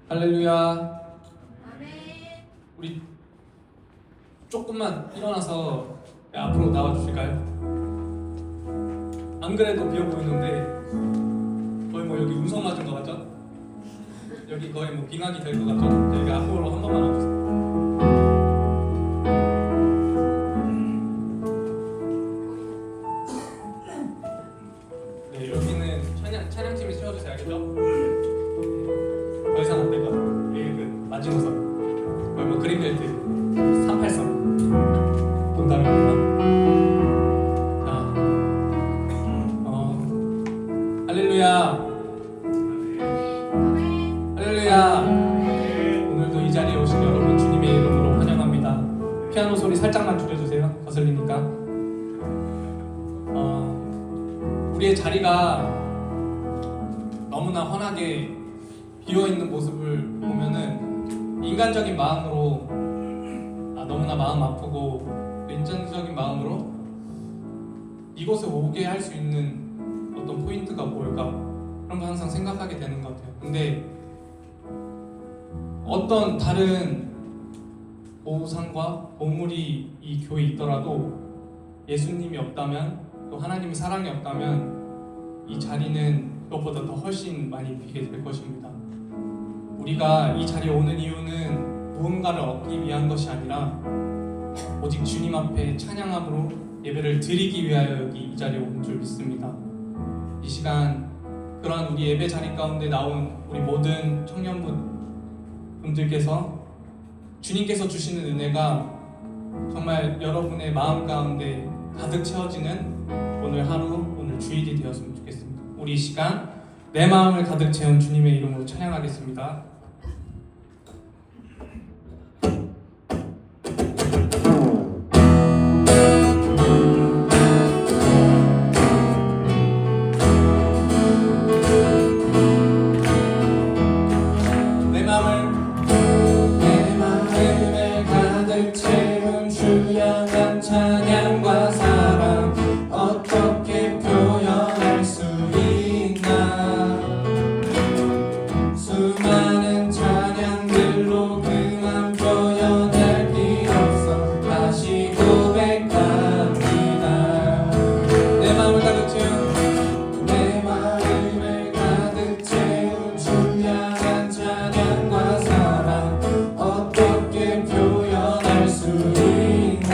할렐루야. 아멘. 우리 조금만 일어나서 앞으로 나와 주실까요? 안 그래도 비어 보이는데 거의 뭐 여기 운석 맞은 거 같죠? 여기 거의 뭐 빙하기 될 것 같죠? 여기 앞으로 한 번만 와주세요. 네, 여기는 찬양팀이 세워주세요. 알겠죠? 더 이상 안 될까? 여기 그 마지노선 거의 뭐 그린벨트 383 농담입니다. 자, 할렐루야. 할렐루야. 오늘도 이 자리에 오신 여러분 주님의 이름으로 환영합니다. 피아노 소리 살짝만 줄여주세요. 거슬리니까. 우리의 자리가 너무나 환하게 비어있는 모습을 보면은 인간적인 마음으로 너무나 마음 아프고 인간적인 마음으로 이곳에 오게 할 수 있는 어떤 포인트가 뭘까 그런 거 항상 생각하게 되는 것 같아요. 근데 어떤 다른 보상과 보물이 이 교회에 있더라도 예수님이 없다면 또 하나님의 사랑이 없다면 이 자리는 그것보다 더 훨씬 많이 비게 될 것입니다. 우리가 이 자리에 오는 이유는 무언가를 얻기 위한 것이 아니라 오직 주님 앞에 찬양함으로 예배를 드리기 위하여 여기 이 자리에 온 줄 믿습니다. 이 시간 그러한 우리 예배 자리 가운데 나온 우리 모든 청년분들께서 주님께서 주시는 은혜가 정말 여러분의 마음 가운데 가득 채워지는 오늘 하루, 오늘 주일이 되었으면 좋겠습니다. 우리 이 시간 내 마음을 가득 채운 주님의 이름으로 찬양하겠습니다. 내 마음을 가득 채운 주 향한 찬양과 사랑 어떻게 표현할 수 있나. 수많은 찬양들로 그만 표현할 필요 없어 다시 고백합니다. 내 마음을 가득 채운 주 향한 찬양과 사랑 어떻게 표현할 수 있나.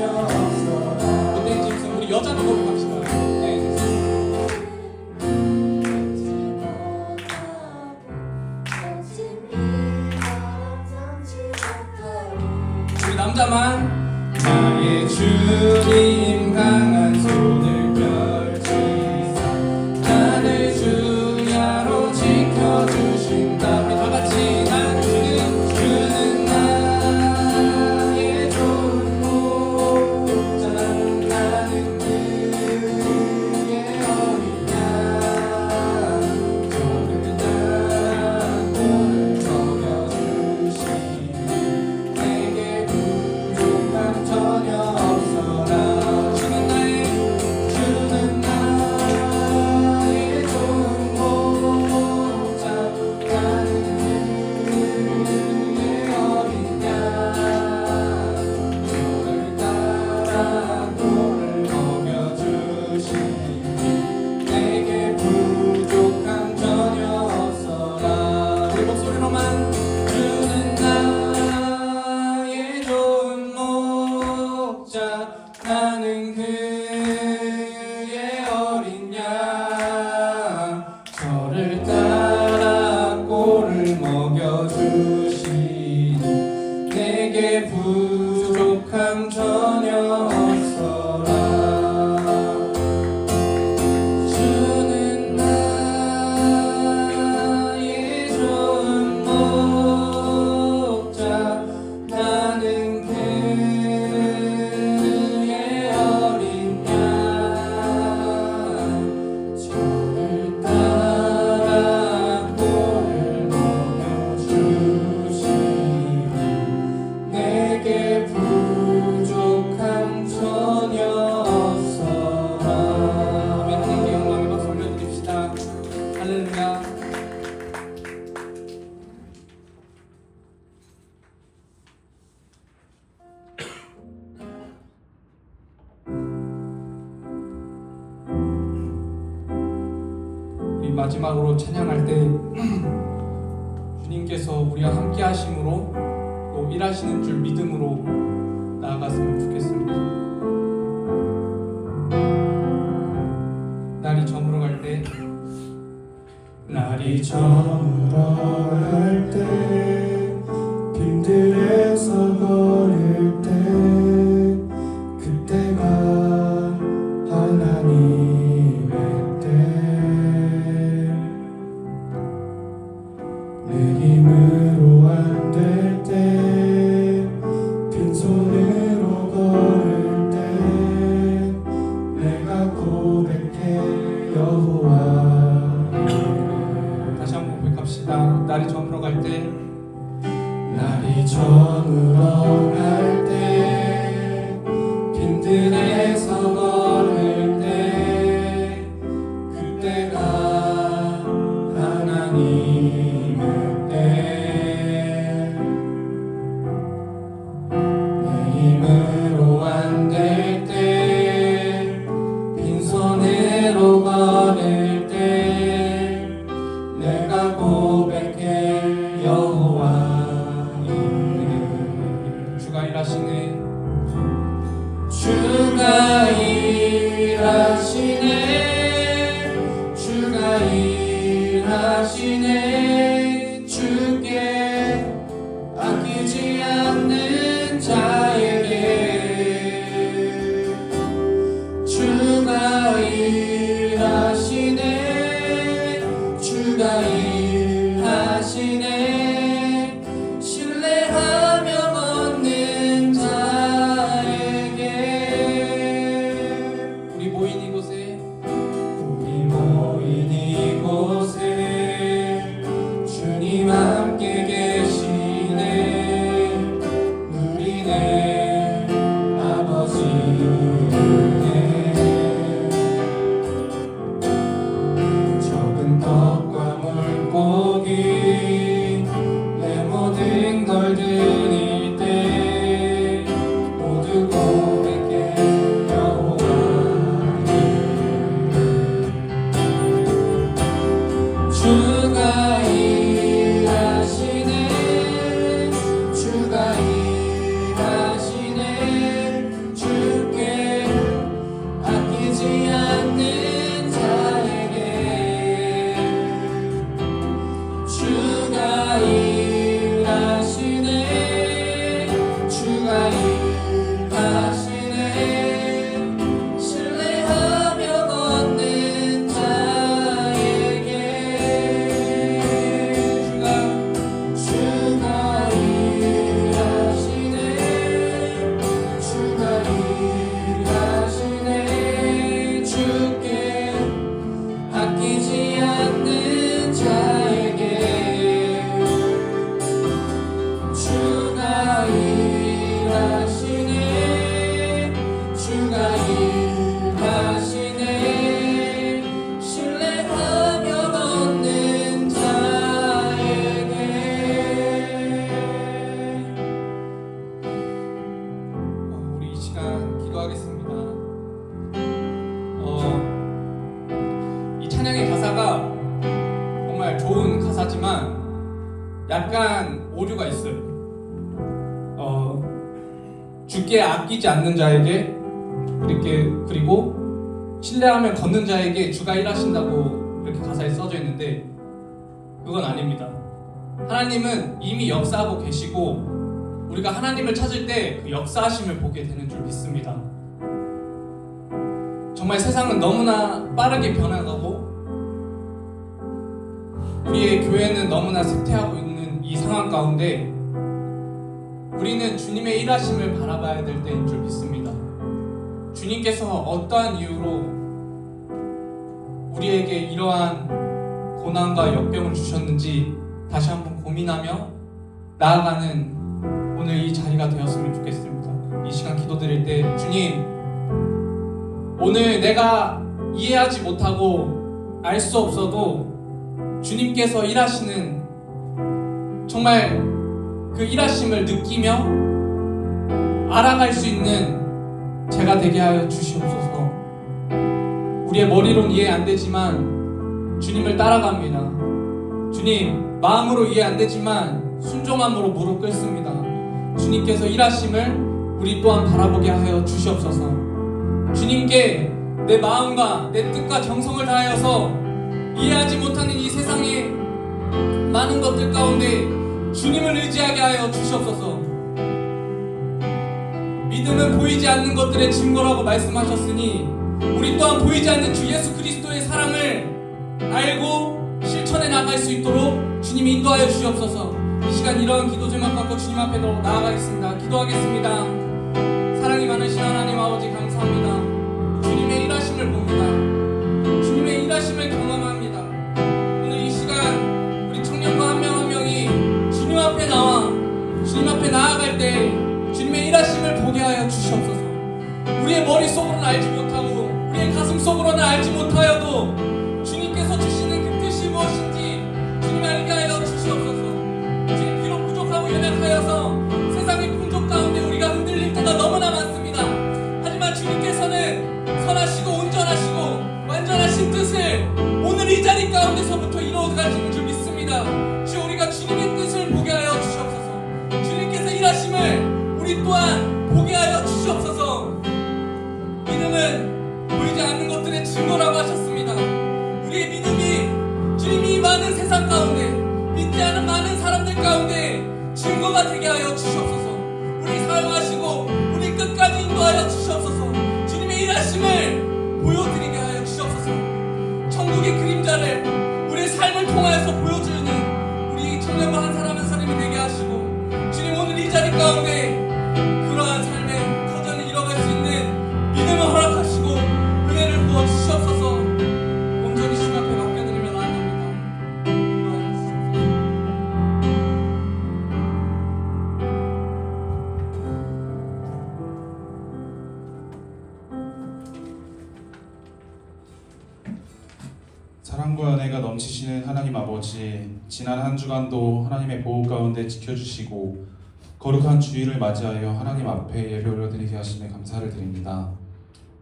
전혀 없어라. 못된 짐승 우리 여자로 고백합시다. 네. 우리 남자만 나의 주님 강한 손을 펼치사 나를 주야로 지켜주신다. 우리 다같이 난 주는 나의 좋은 목자 나는 그의 어린 양 저를 따라 꼴을 먹여주시니 내게 부족함 전혀 없어라. 주는 나의 좋은 목자 나는 그의 어린 양 저를 따라 꼴을 먹여주시니 내게 부족함 전혀 없어라. 우리 목소리로만 주는 나의 좋은 목자 나는 그의 어린 양 저를 따라 꼴을 먹여주시니 내게 부족함 전혀 없어라. 주는 나의 좋은 목자 나는 그의 어린 양 저를 따라 꼴을 먹여주시니 내게 부족함 전혀 없어라. 아멘. 하나님께 영광의 박수 올려드립시다. 할렐루야. 우리 마지막으로 찬양할 때 주님께서 우리와 함께 하심으로 또 일하시는 줄 믿음으로 나아갔으면 좋겠습니다. 날이 저물어 갈 때 날이 저물어 갈 때 빈들에서 걸을 때 그때가 하나님의 때 내 힘으로 안 될 때 빈손으로 걸을 때 내가 고백해 여호와 다시 한번 고백합시다. 날이 저물어 갈 때 날이 저물어 갈 때 빈들에서 걸을 때 그때가 하나님의 때 내 힘으로 안 될 때 빈손으로 걸을 때 내가 고백해 여호와 이름. 주가 일하시네. 주가 일하시네 주가 일하시네 주께 아끼지 않는 자에게 주가 일하시네 주가 일하시네 신뢰하며 얻는 자에게 우리 모인 이곳에 기도하겠습니다. 이 찬양의 가사가 정말 좋은 가사지만 약간 오류가 있어요. 주께 아끼지 않는 자에게 그리고 신뢰하며 걷는 자에게 주가 일하신다고 이렇게 가사에 써져 있는데 그건 아닙니다. 하나님은 이미 역사하고 계시고 우리가 하나님을 찾을 때 그 역사하심을 보게 되는 줄 믿습니다. 정말 세상은 너무나 빠르게 변화가고 우리의 교회는 너무나 쇠퇴하고 있는 이 상황 가운데 우리는 주님의 일하심을 바라봐야 될 때인 줄 믿습니다. 주님께서 어떠한 이유로 우리에게 이러한 고난과 역경을 주셨는지 다시 한번 고민하며 나아가는 오늘 이 자리가 되었으면 좋겠습니다. 이 시간 기도드릴 때 주님, 오늘 내가 이해하지 못하고 알 수 없어도 주님께서 일하시는 정말 그 일하심을 느끼며 알아갈 수 있는 제가 되게 하여 주시옵소서. 우리의 머리로는 이해 안 되지만 주님을 따라갑니다. 주님, 마음으로 이해 안 되지만 순종함으로 무릎 꿇습니다. 주님께서 일하심을 우리 또한 바라보게 하여 주시옵소서. 주님께 내 마음과 내 뜻과 정성을 다하여서 이해하지 못하는 이 세상의 많은 것들 가운데 주님을 의지하게 하여 주시옵소서. 믿음은 보이지 않는 것들의 증거라고 말씀하셨으니 우리 또한 보이지 않는 주 예수 그리스도의 사랑을 알고 실천해 나갈 수 있도록 주님이 인도하여 주시옵소서. 이 시간 이러한 기도 제목 갖고 주님 앞에 나아가겠습니다. 기도하겠습니다. 사랑이 많으신 하나님 아버지 감사합니다. 주님의 일하심을 봅니다. 주님의 일하심을 경험합니다. 오늘 이 시간 우리 청년과 한 명 한 명이 주님 앞에 나와 주님 앞에 나아갈 때 주님의 일하심을 보게 하여 주시옵소서. 우리의 머릿속으로는 알지 못하고 우리의 가슴속으로는 알지 못하여도 주님께서 주시는 그 뜻이 무엇인지 주님 알게 하여 주시옵소서. 주님, 비록 부족하고 연약하여서 세상의 풍족 가운데 우리가 흔들릴 때가 너무나 많습니다. 하지만 주님께서는 선하시고 온전하시고 완전하신 뜻을 오늘 이 자리 가운데서부터 이루어가시는 줄 믿습니다. 주, 우리가 주님의 뜻을 보게 하여 주시옵소서. 주님께서 일하심을 우리 또한 보게 하여 주시옵소서. 믿음은 보이지 않는 것들의 증거라고 하셨습니다. 우리의 믿음이 주님이 많은 세상 가운데 믿지 않은 많은 사람들 가운데 증거가 되게 하여 주시옵소서. 우리 사용하시고 우리 끝까지 인도하여 주시옵소서. 주님의 일하심을 보여드리게 하여 주시옵소서. 천국의 그림자를 우리의 삶을 통하여서 보여주는 우리 청년과 한 사람 한 사람이 되게 하시고 주님, 오늘 이 자리 가운데 그러한 삶의 터전을 이뤄갈 수 있는 믿음을 허락하시고 은혜를 부어 주시옵소서. 온전히 주님 앞에 맡겨드리며 나아갑니다. 인도하여 주시옵소서. 사랑과 은혜가 넘치시는 하나님 아버지, 지난 한 주간도 하나님의 보호 가운데 지켜주시고 거룩한 주일을 맞이하여 하나님 앞에 예배 올려드리게 하시며 감사를 드립니다.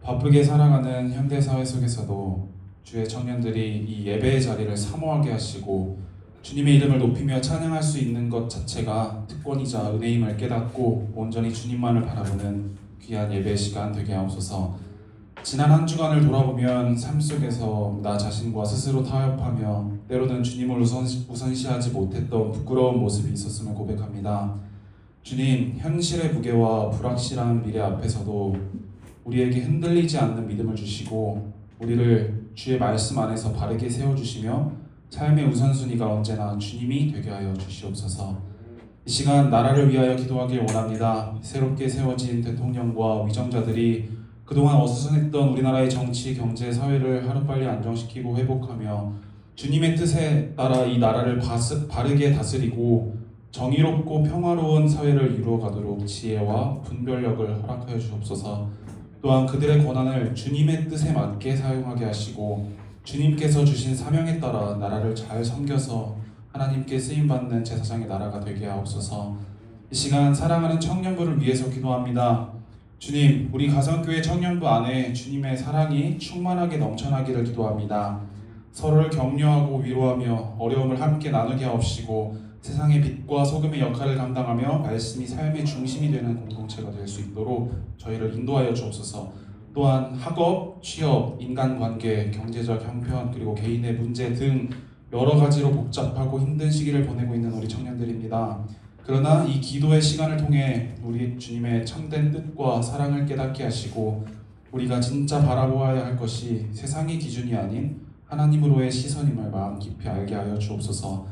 바쁘게 살아가는 현대사회 속에서도 주의 청년들이 이 예배의 자리를 사모하게 하시고 주님의 이름을 높이며 찬양할 수 있는 것 자체가 특권이자 은혜임을 깨닫고 온전히 주님만을 바라보는 귀한 예배 시간 되게 하옵소서. 지난 한 주간을 돌아보면 삶 속에서 나 자신과 스스로 타협하며 때로는 주님을 우선시하지 못했던 부끄러운 모습이 있었음을 고백합니다. 주님, 현실의 무게와 불확실한 미래 앞에서도 우리에게 흔들리지 않는 믿음을 주시고 우리를 주의 말씀 안에서 바르게 세워주시며 삶의 우선순위가 언제나 주님이 되게 하여 주시옵소서. 이 시간 나라를 위하여 기도하길 원합니다. 새롭게 세워진 대통령과 위정자들이 그동안 어수선했던 우리나라의 정치, 경제, 사회를 하루빨리 안정시키고 회복하며 주님의 뜻에 따라 이 나라를 바르게 다스리고 정의롭고 평화로운 사회를 이루어가도록 지혜와 분별력을 허락하여 주옵소서. 또한 그들의 권한을 주님의 뜻에 맞게 사용하게 하시고 주님께서 주신 사명에 따라 나라를 잘 섬겨서 하나님께 쓰임받는 제사장의 나라가 되게 하옵소서. 이 시간 사랑하는 청년부를 위해서 기도합니다. 주님, 우리 가성교회 청년부 안에 주님의 사랑이 충만하게 넘쳐나기를 기도합니다. 서로를 격려하고 위로하며 어려움을 함께 나누게 하옵시고 세상의 빛과 소금의 역할을 감당하며 말씀이 삶의 중심이 되는 공동체가 될 수 있도록 저희를 인도하여 주옵소서. 또한 학업, 취업, 인간관계, 경제적 형편 그리고 개인의 문제 등 여러 가지로 복잡하고 힘든 시기를 보내고 있는 우리 청년들입니다. 그러나 이 기도의 시간을 통해 우리 주님의 참된 뜻과 사랑을 깨닫게 하시고 우리가 진짜 바라보아야 할 것이 세상의 기준이 아닌 하나님으로의 시선임을 마음 깊이 알게 하여 주옵소서.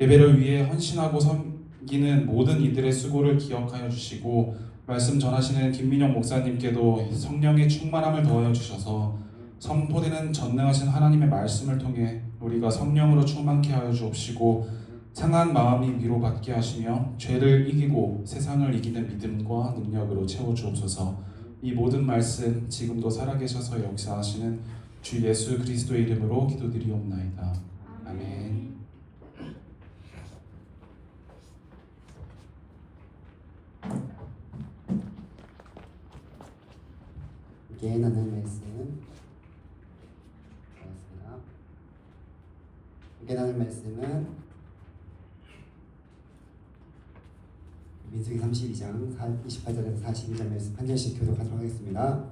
예배를 위해 헌신하고 섬기는 모든 이들의 수고를 기억하여 주시고 말씀 전하시는 김민영 목사님께도 성령의 충만함을 더하여 주셔서 선포되는 전능하신 하나님의 말씀을 통해 우리가 성령으로 충만케 하여 주옵시고 상한 마음이 위로받게 하시며 죄를 이기고 세상을 이기는 믿음과 능력으로 채워 주옵소서. 이 모든 말씀 지금도 살아계셔서 역사하시는 주 예수 그리스도의 이름으로 기도드리옵나이다. 아멘. 함께 나눌 말씀 고맙습니다. 함께 나눌 말씀은 민수기 32장 28절에서 42절 말씀 한 절씩 교독하도록 하겠습니다.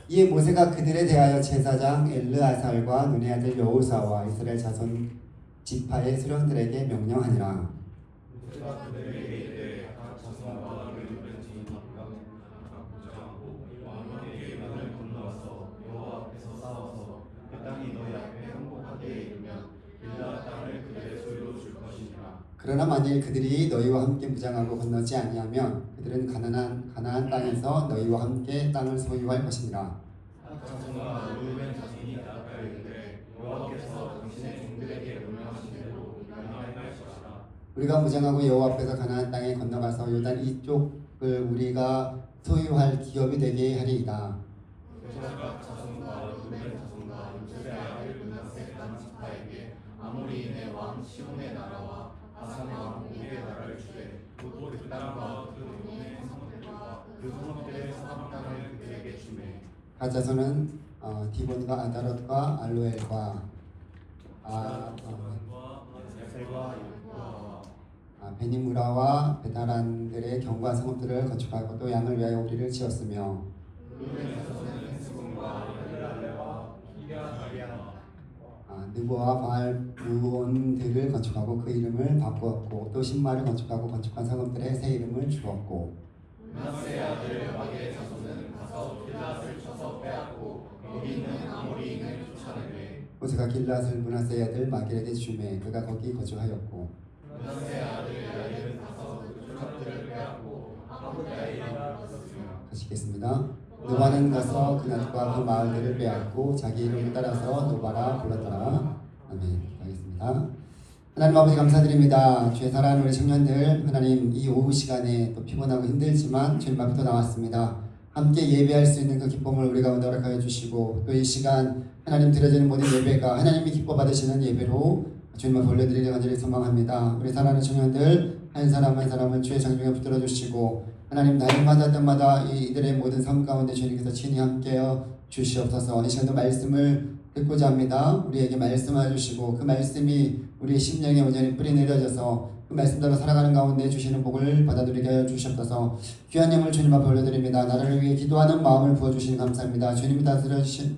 이에 모세가 그들에 대하여 제사장 엘르아살과 눈의 아들 여호사와 이스라엘 자손 지파의 수령들에게 명령하니라. 그러나 만일 그들이 너희와 함께 무장하고 건너지 아니하면 그들은 가나안 땅에서 너희와 함께 땅을 소유할 것이니라. 우리가 무장하고 여호와 앞에서 가나안 땅에 건너가서 요단 이쪽을 우리가 소유할 기업이 되게 하리이다. 아모리인의 왕 시온의 나라와 바산의 왕 오기의 나라를 주되 곧 그 땅과 그 동네 성읍들과 그 성읍들의 사방 땅을 그들에게 주매. 가자손은 디본과 아다롯과 알로엘과 베니무라와 베다란들의 경과 성읍들을 건축하고 또 양을 위하여 우리를 지었으며 느보와 바알 부온들을 건축하고 그 이름을 바꾸었고 또 신마를 건축하고 건축한 성읍들의 새 이름을 주었고 므낫세 아들 마게의 자손은 가서 길앗을 쳐서 빼앗고 거기 있는 아모리인을 쫓아내매. 모세가 길앗을 므낫세 아들 마길에게 주매 그가 거기 거주하였고 므낫세 아들 야일은 가서 그 족속들을 빼앗고 아모리아의 이름을 썼으며. 다시 읽겠습니다. 노바는 가서 그날과 그 마을들을 빼앗고 자기 이름을 따라서 노바라 불렀더라. 아멘. 하겠습니다. 하나님 아버지 감사드립니다. 주의 사랑하는 우리 청년들 하나님 이 오후 시간에 또 피곤하고 힘들지만 주님 앞에 또 나왔습니다. 함께 예배할 수 있는 그 기쁨을 우리 가운데 허락하여 주시고 또 이 시간 하나님 드려지는 모든 예배가 하나님이 기뻐 받으시는 예배로 주님 앞에 올려드리려 간절히 소망합니다. 우리 사랑하는 청년들 한 사람 한 사람을 주의 정중에 붙들어 주시고 하나님 날마다 때마다 이들의 모든 삶 가운데 주님께서 친히 함께여 주시옵소서. 이 시간도 말씀을 듣고자 합니다. 우리에게 말씀해 주시고 그 말씀이 우리의 심령에 온전히 뿌리 내려져서 그 말씀대로 살아가는 가운데 주시는 복을 받아들이게 하여 주시옵소서. 귀한 예물 주님 앞에 올려드립니다. 나라를 위해 기도하는 마음을 부어주시니 감사합니다. 주님이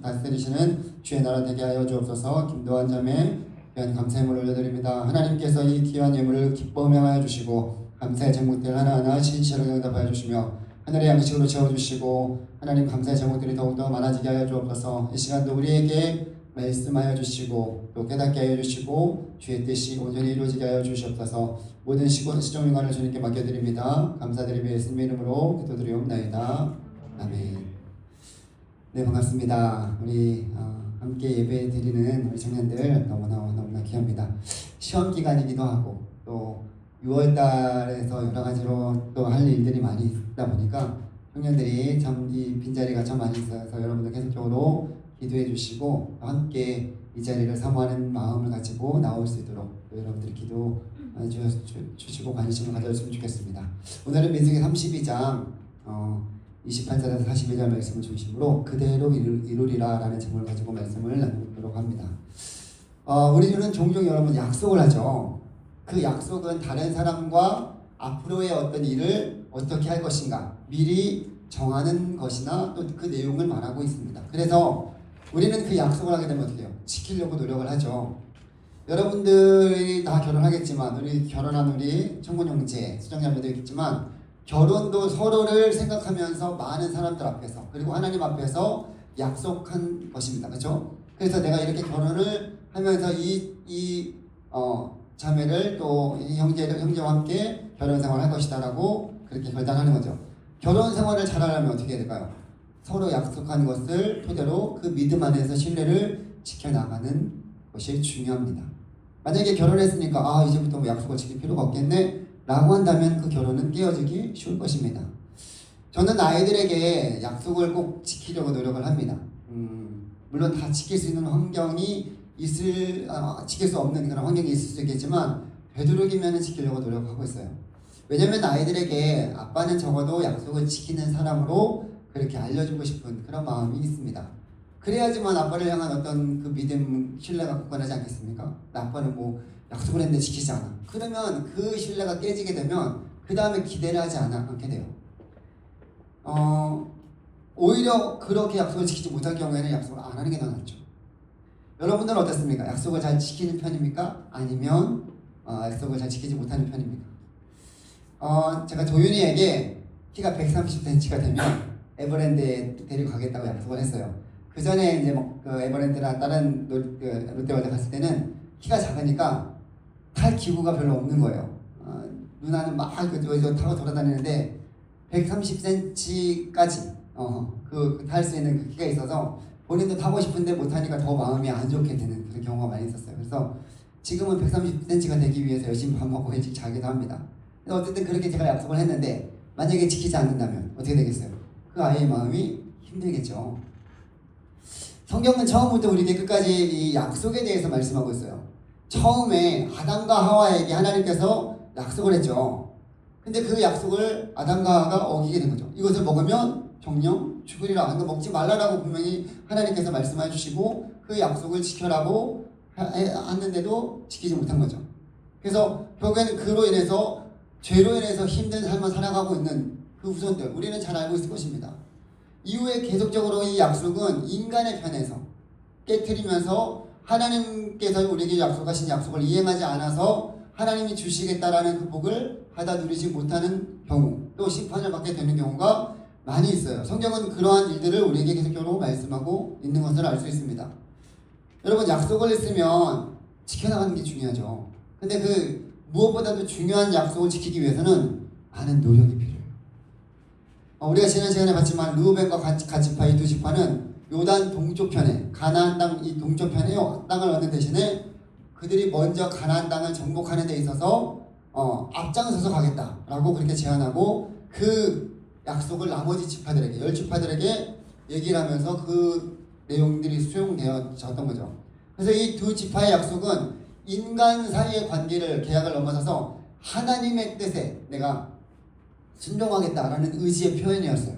다스리시는 주의 나라 되게 하여 주옵소서. 김도환 자매 귀한 감사의 예물을 올려드립니다. 하나님께서 이 귀한 예물을 기뻐하며 하여 주시고 감사의 제목들 하나하나 진실하게 응답하여 주시며 하늘의 양식으로 채워주시고 하나님 감사의 제목들이 더욱더 많아지게 하여 주옵소서. 이 시간도 우리에게 말씀하여 주시고 또 깨닫게 하여 주시고 주의 뜻이 온전히 이루어지게 하여 주시옵소서. 모든 시종일관을 주님께 맡겨드립니다. 감사드리며 예수님의 이름으로 기도드리옵나이다. 아멘. 네, 반갑습니다. 우리 함께 예배 드리는 우리 청년들 너무나 귀합니다. 시험 기간이기도 하고 또 6월 달에서 여러 가지로 또 할 일들이 많이 있다 보니까 청년들이 참 이 빈자리가 참 많이 있어서 여러분들 계속적으로 기도해 주시고 함께 이 자리를 사모하는 마음을 가지고 나올 수 있도록 여러분들이 기도 주시고 관심을 가져주시면 좋겠습니다. 오늘은 민수기 32장 28절에서 42절 말씀을 중심으로 그대로 이루리라 라는 제목을 가지고 말씀을 나누도록 합니다. 우리는 종종 여러분 약속을 하죠. 그 약속은 다른 사람과 앞으로의 어떤 일을 어떻게 할 것인가 미리 정하는 것이나 또 그 내용을 말하고 있습니다. 그래서 우리는 그 약속을 하게 되면 어떻게 해요? 지키려고 노력을 하죠. 여러분들이 다 결혼하겠지만 우리 결혼한 우리 청군 형제, 수정자매도 있겠지만 결혼도 서로를 생각하면서 많은 사람들 앞에서 그리고 하나님 앞에서 약속한 것입니다. 그렇죠? 그래서 내가 이렇게 결혼을 하면서 이 자매를 또 이 형제와 함께 결혼 생활을 할 것이다라고 그렇게 결단하는 거죠. 결혼 생활을 잘하려면 어떻게 해야 될까요? 서로 약속한 것을 토대로 그 믿음 안에서 신뢰를 지켜나가는 것이 중요합니다. 만약에 결혼했으니까 이제부터 뭐 약속을 지킬 필요가 없겠네 라고 한다면 그 결혼은 깨어지기 쉬울 것입니다. 저는 아이들에게 약속을 꼭 지키려고 노력을 합니다. 물론 다 지킬 수 있는 환경이 지킬 수 없는 그런 환경이 있을 수 있겠지만 되도록이면 지키려고 노력하고 있어요. 왜냐면 아이들에게 아빠는 적어도 약속을 지키는 사람으로 그렇게 알려주고 싶은 그런 마음이 있습니다. 그래야지만 아빠를 향한 어떤 그 믿음, 신뢰가 굳건하지 않겠습니까? 아빠는 뭐 약속을 했는데 지키지 않아. 그러면 그 신뢰가 깨지게 되면 그 다음에 기대를 하지 않게 돼요. 오히려 그렇게 약속을 지키지 못할 경우에는 약속을 안 하는 게 더 낫죠. 여러분들은 어떻습니까? 약속을 잘 지키는 편입니까? 아니면 약속을 잘 지키지 못하는 편입니까? 제가 도윤이에게 키가 130cm가 되면 에버랜드에 데리고 가겠다고 약속을 했어요. 그 전에 이제 에버랜드나 다른 롯데월드 갔을 때는 키가 작으니까 탈 기구가 별로 없는 거예요. 누나는 막 저 타고 돌아다니는데 130cm까지 탈 수 있는 그 키가 있어서 본인도 타고 싶은데 못 타니까 더 마음이 안 좋게 되는 그런 경우가 많이 있었어요. 그래서 지금은 130cm가 되기 위해서 열심히 밥 먹고 일찍 자기도 합니다. 근데 어쨌든 그렇게 제가 약속을 했는데 만약에 지키지 않는다면 어떻게 되겠어요? 그 아이의 마음이 힘들겠죠. 성경은 처음부터 우리에게 끝까지 이 약속에 대해서 말씀하고 있어요. 처음에 아담과 하와에게 하나님께서 약속을 했죠. 근데 그 약속을 아담과 하와가 어기게 된 거죠. 이것을 먹으면 정령 죽으리라. 그러니까 먹지 말라라고 분명히 하나님께서 말씀해 주시고 그 약속을 지켜라고 했는데도 지키지 못한 거죠. 그래서 결국에는 그로 인해서 죄로 인해서 힘든 삶을 살아가고 있는 그 후손들 우리는 잘 알고 있을 것입니다. 이후에 계속적으로 이 약속은 인간의 편에서 깨트리면서 하나님께서 우리에게 약속하신 약속을 이행하지 않아서 하나님이 주시겠다라는 그 복을 받아 누리지 못하는 경우 또 심판을 받게 되는 경우가 많이 있어요. 성경은 그러한 일들을 우리에게 계속적으로 말씀하고 있는 것을 알 수 있습니다. 여러분 약속을 했으면 지켜나가는 게 중요하죠. 근데 그 무엇보다도 중요한 약속을 지키기 위해서는 많은 노력이 필요해요. 우리가 지난 시간에 봤지만 르우벤과 갓지파 이 두 지파는 요단 동쪽편에 가나안 땅 이 동쪽편에 땅을 얻는 대신에 그들이 먼저 가나안 땅을 정복하는 데 있어서 앞장서서 가겠다라고 그렇게 제안하고 그 약속을 나머지 지파들에게 10지파들에게 얘기를 하면서 그 내용들이 수용되어졌던 거죠. 그래서 이 두 지파의 약속은 인간 사이의 관계를 계약을 넘어서서 하나님의 뜻에 내가 순종하겠다라는 의지의 표현이었어요.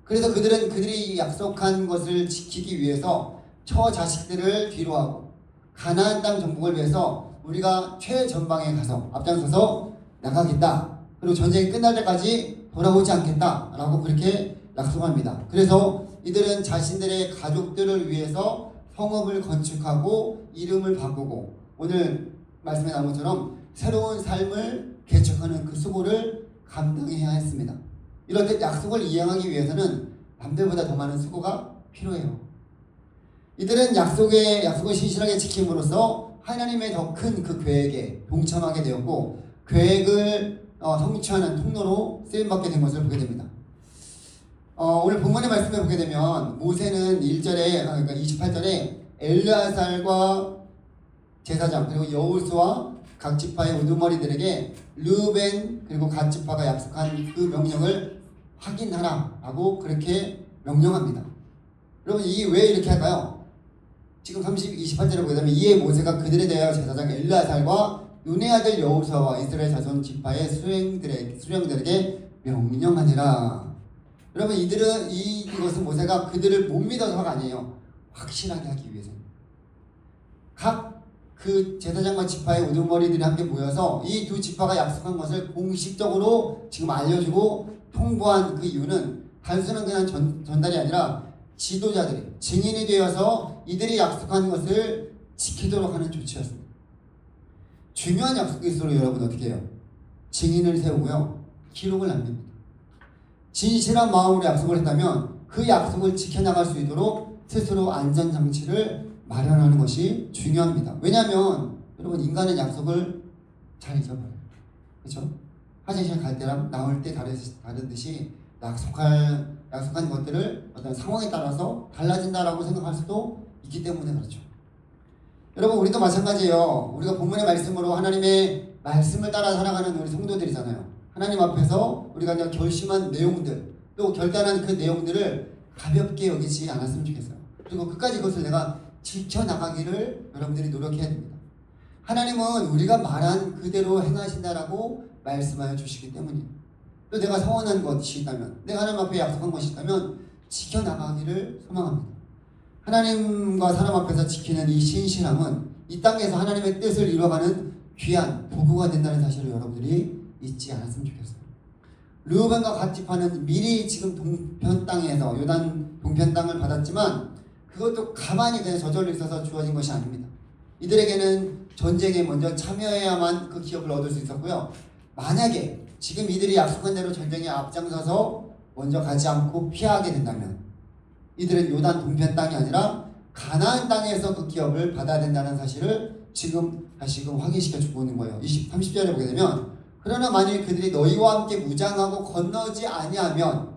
그래서 그들이 약속한 것을 지키기 위해서 처자식들을 뒤로하고 가나안 땅 정복을 위해서 우리가 최전방에 가서 앞장서서 나가겠다. 그리고 전쟁이 끝날 때까지 돌아오지 않겠다라고 그렇게 약속합니다. 그래서 이들은 자신들의 가족들을 위해서 성읍을 건축하고 이름을 바꾸고 오늘 말씀에 나온 것처럼 새로운 삶을 개척하는 그 수고를 감당해야 했습니다. 이렇게 약속을 이행하기 위해서는 남들보다 더 많은 수고가 필요해요. 이들은 약속을 신실하게 지킴으로써 하나님의 더 큰 그 계획에 동참하게 되었고 계획을 성취하는 통로로 쓰임받게 된 것을 보게 됩니다. 오늘 본문의 말씀을 보게 되면 모세는 1절에 그러니까 28절에 엘르아살과 제사장 그리고 여호수아 각 지파의 우두머리들에게 르우벤 그리고 각 지파가 약속한 그 명령을 확인하라라고 그렇게 명령합니다. 여러분 이 왜 이렇게 할까요? 지금 28절에 보게 되면 이에 모세가 그들에 대하여 제사장 엘르아살과 눈의 아들 여호수아와 이스라엘 자손 지파의 수령들에게 명령하니라. 여러분 이들은 이것은 모세가 그들을 못 믿어서가 아니에요. 확실하게 하기 위해서. 각 그 제사장과 지파의 우두머리들이 함께 모여서 이 두 지파가 약속한 것을 공식적으로 지금 알려주고 통보한 그 이유는 단순한 그냥 전달이 아니라 지도자들이 증인이 되어서 이들이 약속한 것을 지키도록 하는 조치였습니다. 중요한 약속일수록 여러분 어떻게 해요? 증인을 세우고요. 기록을 남깁니다. 진실한 마음으로 약속을 했다면 그 약속을 지켜나갈 수 있도록 스스로 안전장치를 마련하는 것이 중요합니다. 왜냐하면 여러분 인간은 약속을 잘 잊어버려요. 그렇죠? 화장실 갈 때랑 나올 때 다르듯이 약속한 것들을 어떤 상황에 따라서 달라진다라고 생각할 수도 있기 때문에 그렇죠. 여러분 우리도 마찬가지예요. 우리가 본문의 말씀으로 하나님의 말씀을 따라 살아가는 우리 성도들이잖아요. 하나님 앞에서 우리가 이제 결심한 내용들 또 결단한 그 내용들을 가볍게 여기지 않았으면 좋겠어요. 그리고 끝까지 그것을 내가 지켜나가기를 여러분들이 노력해야 됩니다. 하나님은 우리가 말한 그대로 행하신다라고 말씀하여 주시기 때문이에요. 또 내가 서원한 것이 있다면 내가 하나님 앞에 약속한 것이 있다면 지켜나가기를 소망합니다. 하나님과 사람 앞에서 지키는 이 신실함은 이 땅에서 하나님의 뜻을 이루어가는 귀한 도구가 된다는 사실을 여러분들이 잊지 않았으면 좋겠어요. 르우벤과 갓 지파는 미리 지금 동편 땅에서 요단 동편 땅을 받았지만 그것도 가만히 그냥 저절로 있어서 주어진 것이 아닙니다. 이들에게는 전쟁에 먼저 참여해야만 그 기업을 얻을 수 있었고요. 만약에 지금 이들이 약속한 대로 전쟁에 앞장서서 먼저 가지 않고 피하게 된다면 이들은 요단 동편 땅이 아니라 가나안 땅에서 그 기업을 받아야 된다는 사실을 지금 다시금 확인시켜 주고 있는 거예요. 30절에 보게 되면 그러나 만일 그들이 너희와 함께 무장하고 건너지 아니하면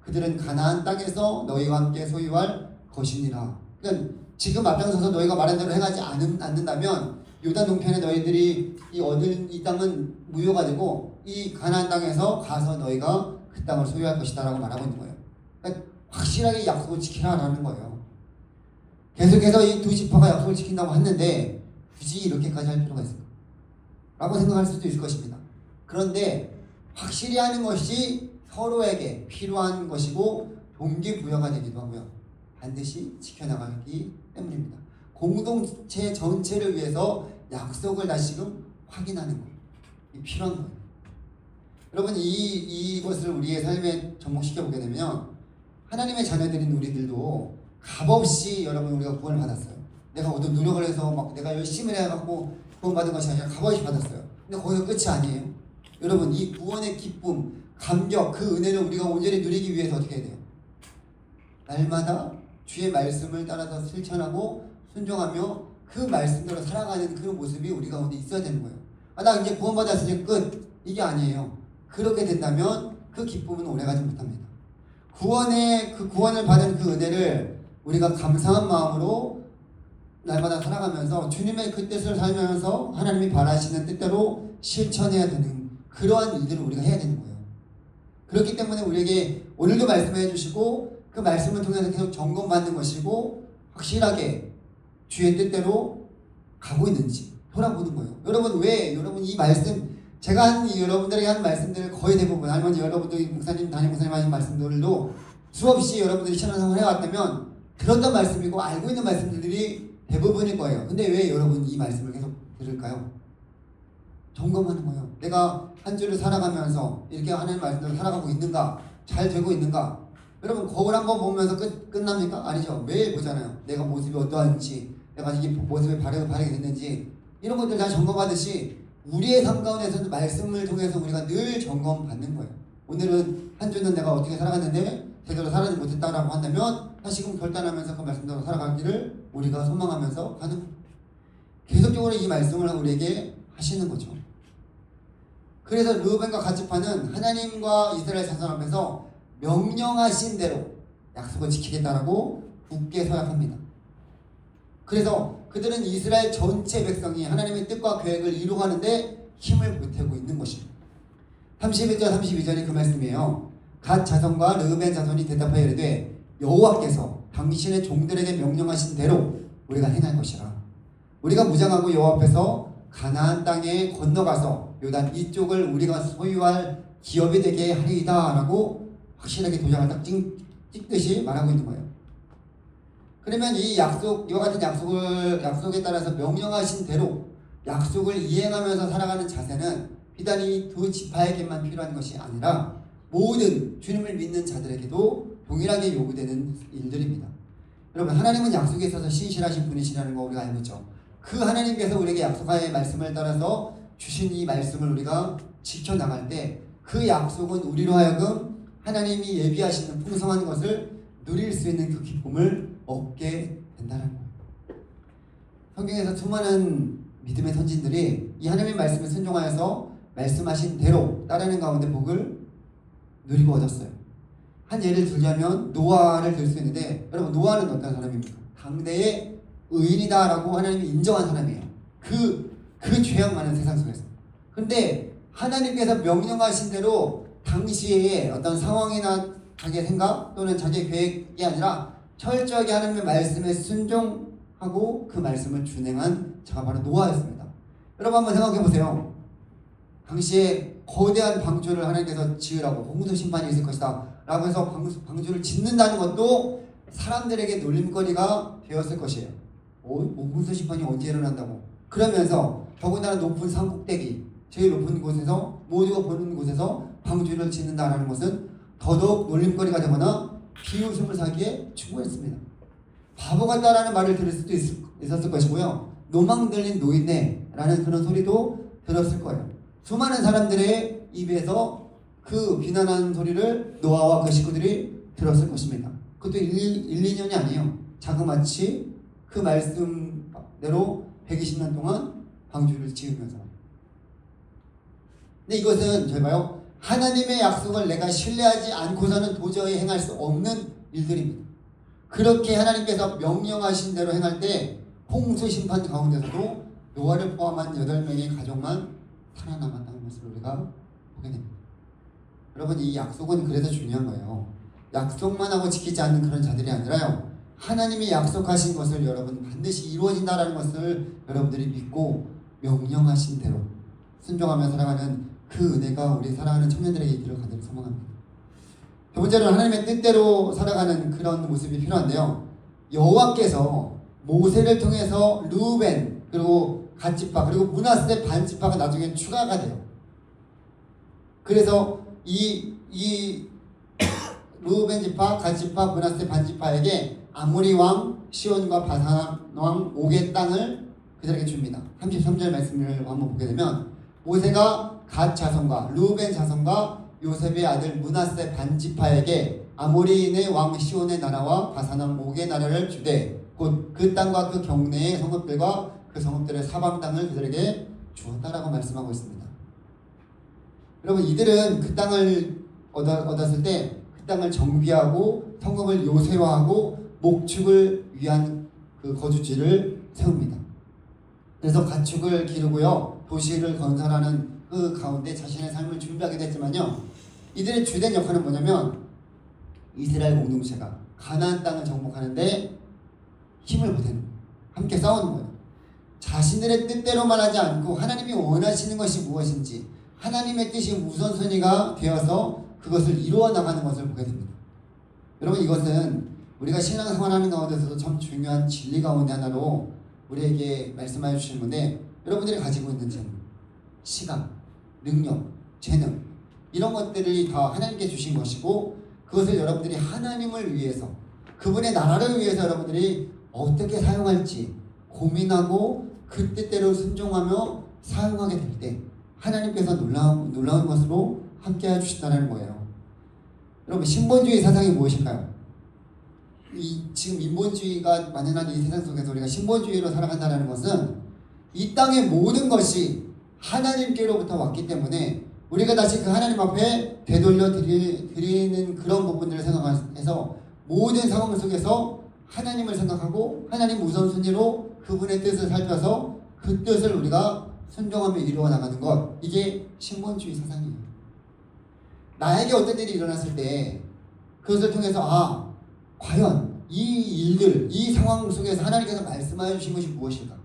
그들은 가나안 땅에서 너희와 함께 소유할 것이니라. 그러니까 지금 앞장서서 너희가 말한 대로 행하지 않는다면 요단 동편에 너희들이 얻은 이 땅은 무효가 되고 이 가나안 땅에서 가서 너희가 그 땅을 소유할 것이다 라고 말하고 있는 거예요. 그러니까 확실하게 약속을 지키라라는 거예요. 계속해서 이 두 지파가 약속을 지킨다고 했는데 굳이 이렇게까지 할 필요가 있을까? 라고 생각할 수도 있을 것입니다. 그런데 확실히 하는 것이 서로에게 필요한 것이고 동기부여가 되기도 하고요. 반드시 지켜나가기 때문입니다. 공동체 전체를 위해서 약속을 다시금 확인하는 것. 이 필요한 거예요. 여러분 이것을 우리의 삶에 접목시켜 보게 되면 하나님의 자녀들인 우리들도 값없이 여러분 우리가 구원을 받았어요. 내가 어떤 노력을 해서 막 내가 열심히 해갖고 구원받은 것이 아니라 값없이 받았어요. 근데 거기서 끝이 아니에요. 여러분 이 구원의 기쁨, 감격, 그 은혜를 우리가 온전히 누리기 위해서 어떻게 해야 돼요? 날마다 주의 말씀을 따라서 실천하고 순종하며 그 말씀대로 살아가는 그 모습이 우리 가운데 있어야 되는 거예요. 나 이제 구원받았으니 끝. 이게 아니에요. 그렇게 된다면 그 기쁨은 오래가지 못합니다. 구원을 받은 그 은혜를 우리가 감사한 마음으로 날마다 살아가면서 주님의 그 뜻을 살면서 하나님이 바라시는 뜻대로 실천해야 되는 그러한 일들을 우리가 해야 되는 거예요. 그렇기 때문에 우리에게 오늘도 말씀해 주시고 그 말씀을 통해서 계속 점검받는 것이고 확실하게 주의 뜻대로 가고 있는지 돌아보는 거예요. 여러분 여러분 이 말씀 제가 여러분들에게 한 말씀들을 거의 대부분 할머니 여러분들 목사님 담임 목사님 하신 말씀들도 수없이 여러분들이 신앙생활을 해왔다면 들었던 말씀이고 알고 있는 말씀들이 대부분일 거예요. 근데 왜 여러분 이 말씀을 계속 들을까요? 점검하는 거예요. 내가 한 주를 살아가면서 이렇게 하나님 말씀대로 살아가고 있는가? 잘 되고 있는가? 여러분 거울 한번 보면서 끝납니까? 아니죠. 매일 보잖아요. 내가 모습이 어떠한지 내가 이게 모습이 바르게 됐는지 이런 것들 다 점검하듯이 우리의 삶 가운데서는 말씀을 통해서 우리가 늘 점검받는 거예요. 오늘은 한 주는 내가 어떻게 살아갔는데 제대로 살아지 못했다라고 한다면 다시금 결단하면서 그 말씀대로 살아가기를 우리가 소망하면서 가는 거예요. 계속적으로 이 말씀을 우리에게 하시는 거죠. 그래서 르우벤과 갓 지파는 하나님과 이스라엘 자손 앞에서 명령하신 대로 약속을 지키겠다라고 굳게 서약합니다. 그래서 그들은 이스라엘 전체 백성이 하나님의 뜻과 계획을 이루어가는데 힘을 보태고 있는 것입니다. 31절 32절이 그 말씀이에요. 갓 자손과 르우벤 자손이 대답하여 이르되 여호와께서 당신의 종들에게 명령하신 대로 우리가 행할 것이라. 우리가 무장하고 여호와 앞에서 가나안 땅에 건너가서 요단 이쪽을 우리가 소유할 기업이 되게 하리이다 라고 확실하게 도장을 딱 찍듯이 말하고 있는 거예요. 그러면 이 약속, 이와 같은 약속에 따라서 명령하신 대로 약속을 이행하면서 살아가는 자세는 비단 이 두 지파에게만 필요한 것이 아니라 모든 주님을 믿는 자들에게도 동일하게 요구되는 일들입니다. 여러분, 하나님은 약속에 있어서 신실하신 분이시라는 거 우리가 알고 있죠. 그 하나님께서 우리에게 약속하의 말씀을 따라서 주신 이 말씀을 우리가 지켜나갈 때 그 약속은 우리로 하여금 하나님이 예비하시는 풍성한 것을 누릴 수 있는 그 기쁨을 얻게 된다는 거예요. 성경에서 수많은 믿음의 선진들이 이 하나님의 말씀에 순종하여서 말씀하신 대로 따르는 가운데 복을 누리고 얻었어요. 한 예를 들자면 노아를 들 수 있는데, 여러분, 노아는 어떤 사람입니까? 당대의 의인이다라고 하나님이 인정한 사람이에요. 그 죄악 많은 세상 속에서. 근데 하나님께서 명령하신 대로 당시에 어떤 상황이나 자기의 생각 또는 자기의 계획이 아니라 철저하게 하나님의 말씀에 순종하고 그 말씀을 준행한 자가 바로 노아였습니다. 여러분, 한번 생각해 보세요. 당시에 거대한 방주를 하나님께서 지으라고, 홍수 심판이 있을 것이다 라고 해서 방주를 짓는다는 것도 사람들에게 놀림거리가 되었을 것이에요. 홍수 심판이 언제 일어난다고. 그러면서 더군다나 높은 산 꼭대기, 제일 높은 곳에서, 모두가 보는 곳에서 방주를 짓는다라는 것은 더더욱 놀림거리가 되거나 비웃음을 사기에 충분했습니다. 바보 같다라는 말을 들을 수도 있었을 것이고요. 노망 들린 노인네라는 그런 소리도 들었을 거예요. 수많은 사람들의 입에서 그 비난하는 소리를 노아와 그 식구들이 들었을 것입니다. 그것도 2년이 아니에요. 자그마치 그 말씀대로 120년 동안 방주를 지으면서. 근데 이것은 저희가요, 하나님의 약속을 내가 신뢰하지 않고서는 도저히 행할 수 없는 일들입니다. 그렇게 하나님께서 명령하신 대로 행할 때 홍수 심판 가운데서도 노아를 포함한 8명의 가족만 살아남았다는 것을 우리가 보게 됩니다. 여러분, 이 약속은 그래서 중요한 거예요. 약속만 하고 지키지 않는 그런 자들이 아니라요, 하나님이 약속하신 것을 여러분 반드시 이루어진다는 것을 여러분들이 믿고 명령하신 대로 순종하며 살아가는 그 은혜가 우리 사랑하는 청년들에게 있기를 간절히 소망합니다. 두 번째로는 하나님의 뜻대로 살아가는 그런 모습이 필요한데요, 여호와께서 모세를 통해서 르우벤 그리고 갓지파 그리고 므낫세 반지파가 나중에 추가가 돼요. 그래서 이 르우벤 지파, 갓지파, 므낫세 반지파에게 아모리 왕 시온과 바산 왕 옥의 땅을 그들에게 줍니다. 33절 말씀을 한번 보게 되면, 모세가 갓 자손과 르우벤 자손과 요셉의 아들 므낫세 반지파에게 아모리인의 왕 시온의 나라와 바산 왕 옥의 나라를 주되 곧 그 땅과 그 경내의 성읍들과 그 성읍들의 사방 땅을 그들에게 주었다라고 말씀하고 있습니다. 여러분, 이들은 그 땅을 얻었을 때 그 땅을 정비하고 성읍을 요새화하고 목축을 위한 그 거주지를 세웁니다. 그래서 가축을 기르고요, 도시를 건설하는 그 가운데 자신의 삶을 준비하게 됐지만요, 이들의 주된 역할은 뭐냐면 이스라엘 공동체가 가나안 땅을 정복하는데 힘을 보태는 거예요. 함께 싸우는 거예요. 자신들의 뜻대로만 하지 않고 하나님이 원하시는 것이 무엇인지 하나님의 뜻이 우선순위가 되어서 그것을 이루어 나가는 것을 보게 됩니다. 여러분, 이것은 우리가 신앙생활하는 가운데서도 참 중요한 진리 가운데 하나로 우리에게 말씀하여 주시는 건데, 여러분들이 가지고 있는 재능, 시간, 능력, 재능, 이런 것들이 다 하나님께 주신 것이고, 그것을 여러분들이 하나님을 위해서, 그분의 나라를 위해서 여러분들이 어떻게 사용할지 고민하고 그 뜻대로 순종하며 사용하게 될 때 하나님께서 놀라운 것으로 함께 해주신다는 거예요. 여러분, 신본주의 사상이 무엇일까요? 지금 인본주의가 만연한 이 세상 속에서 우리가 신본주의로 살아간다는 것은 이 땅의 모든 것이 하나님께로부터 왔기 때문에 우리가 다시 그 하나님 앞에 되돌려 드리는 그런 부분들을 생각해서 모든 상황 속에서 하나님을 생각하고 하나님 우선순위로 그분의 뜻을 살펴서 그 뜻을 우리가 순종하며 이루어 나가는 것, 이게 신본주의 사상이에요. 나에게 어떤 일이 일어났을 때 그것을 통해서 과연 이 일들, 이 상황 속에서 하나님께서 말씀하여 주신 것이 무엇일까?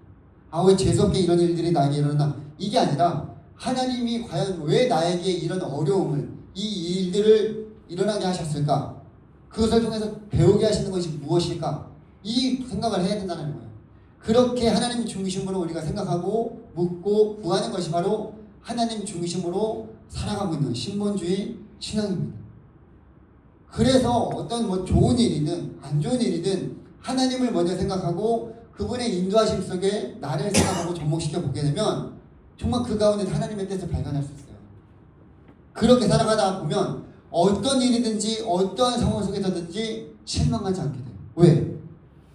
왜 재수없게 이런 일들이 나에게 일어났나? 이게 아니라 하나님이 과연 왜 나에게 이런 어려움을, 이 일들을 일어나게 하셨을까? 그것을 통해서 배우게 하시는 것이 무엇일까? 이 생각을 해야 된다는 거예요. 그렇게 하나님 중심으로 우리가 생각하고 묻고 구하는 것이 바로 하나님 중심으로 살아가고 있는 신본주의 신앙입니다. 그래서 어떤 뭐 좋은 일이든 안 좋은 일이든 하나님을 먼저 생각하고 그분의 인도하심 속에 나를 생각하고 접목시켜 보게 되면 정말 그 가운데 하나님의 뜻을 발견할 수 있어요. 그렇게 살아가다 보면 어떤 일이든지 어떠한 상황 속에서든지 실망하지 않게 돼요. 왜?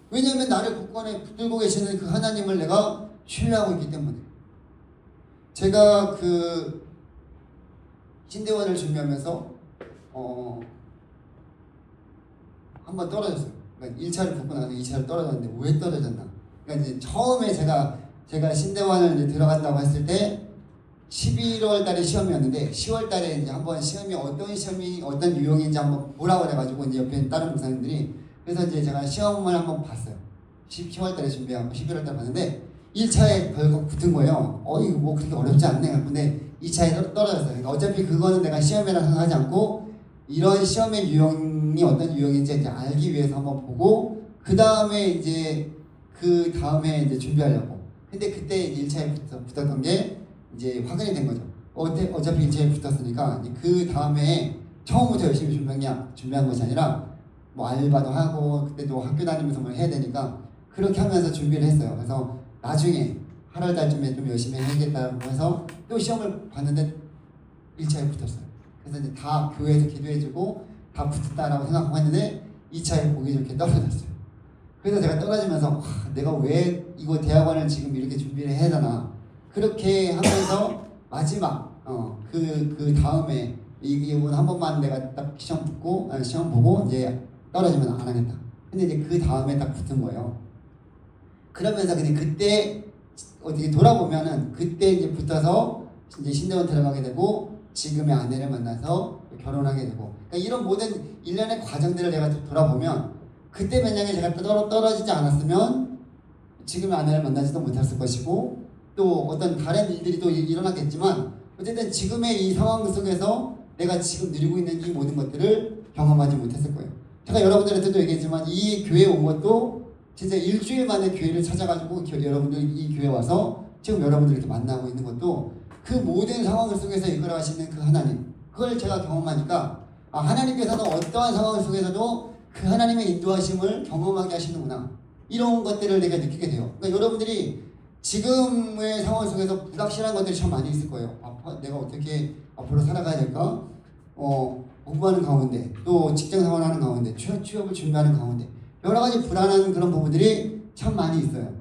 왜냐하면 나를 굳건히 붙들고 계시는 그 하나님을 내가 신뢰하고 있기 때문에. 제가 그 신대원을 준비하면서 한번 떨어졌어요. 그러니까 1차를 붙고 나서 2차를 떨어졌는데 왜 떨어졌나? 그러니까 이제 처음에 제가 신대원을 이제 들어간다고 했을 때 11월 달에 시험이었는데 10월 달에 이제 한번 시험이 어떤 유형인지 한번 보라고 그래가지고 이제 옆에 다른 목사님들이 그래서 이제 제가 시험을 한번 봤어요. 10월 달에 준비하고 11월 달에 봤는데 1차에 결국 붙은 거예요. 이거 뭐 그렇게 어렵지 않네. 근데 2차에 떨어졌어요. 그러니까 어차피 그거는 내가 시험이라 생각하지 않고 이런 시험의 유형이 어떤 유형인지 이제 알기 위해서 한번 보고 그 다음에 이제 준비하려고. 근데 그때 이제 1차에 붙었던 게 이제 확인이 된 거죠. 어차피 1차에 붙었으니까 그 다음에 처음부터 열심히 준비한 것이 아니라 뭐 알바도 하고 그때도 학교 다니면서 뭘 해야 되니까 그렇게 하면서 준비를 했어요. 그래서 나중에 8월 달쯤에 좀 열심히 해야겠다고 해서 또 시험을 봤는데 1차에 붙었어요. 그래서 이제 다 교회에서 기도해주고 다 붙었다라고 생각하고 했는데 2차에 보기 좋게 떨어졌어요. 그래서 제가 떨어지면서 내가 왜 이거 대학원을 지금 이렇게 준비를 해야 되나 그렇게 하면서 마지막 그 다음에 이번 한 번만 내가 딱 시험 보고 이제 떨어지면 안 하겠다. 근데 이제 그 다음에 딱 붙은 거예요. 그러면서 근데 그때 어떻게 돌아보면은 그때 이제 붙어서 이제 신대원 들어가게 되고 지금의 아내를 만나서 결혼하게 되고 그러니까 이런 모든 일련의 과정들을 내가 돌아보면 그때 만약에 제가 떨어지지 않았으면 지금의 아내를 만나지도 못했을 것이고 또 어떤 다른 일들이 또 일어났겠지만 어쨌든 지금의 이 상황 속에서 내가 지금 누리고 있는 이 모든 것들을 경험하지 못했을 거예요. 제가 여러분들한테도 얘기했지만 이 교회에 온 것도 진짜 일주일 만에 교회를 찾아가지고 여러분들 이 교회에 와서 지금 여러분들 이렇게 만나고 있는 것도 그 모든 상황 속에서 이끌어가시는 그 하나님 그걸 제가 경험하니까 하나님께서는 어떠한 상황 속에서도 그 하나님의 인도하심을 경험하게 하시는구나 이런 것들을 내가 느끼게 돼요. 그러니까 여러분들이 지금의 상황 속에서 불확실한 것들이 참 많이 있을 거예요. 내가 어떻게 앞으로 살아가야 될까? 공부하는 가운데 또 직장 생활하는 가운데 취업을 준비하는 가운데 여러 가지 불안한 그런 부분들이 참 많이 있어요.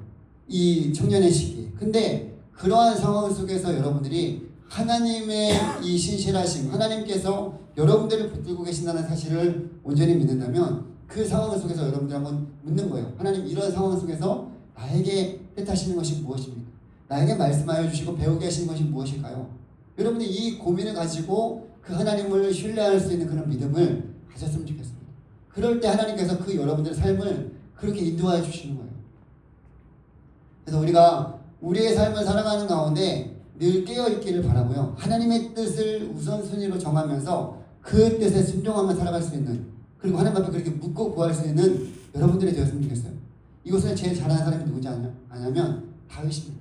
이 청년의 시기. 근데 그러한 상황 속에서 여러분들이 하나님의 이 신실하심, 하나님께서 여러분들을 붙들고 계신다는 사실을 온전히 믿는다면 그 상황 속에서 여러분들 한번 묻는 거예요. 하나님 이런 상황 속에서 나에게 뜻하시는 것이 무엇입니까? 나에게 말씀하여 주시고 배우게 하시는 것이 무엇일까요? 여러분들이 이 고민을 가지고 그 하나님을 신뢰할 수 있는 그런 믿음을 가졌으면 좋겠습니다. 그럴 때 하나님께서 그 여러분들의 삶을 그렇게 인도하여 주시는 거예요. 그래서 우리가 우리의 삶을 살아가는 가운데 늘 깨어있기를 바라고요. 하나님의 뜻을 우선순위로 정하면서 그 뜻에 순종하며 살아갈 수 있는 그리고 하나님 앞에 그렇게 묻고 구할 수 있는 여러분들이 되었으면 좋겠어요. 이것을 제일 잘하는 사람이 누구지 아냐면 다윗입니다.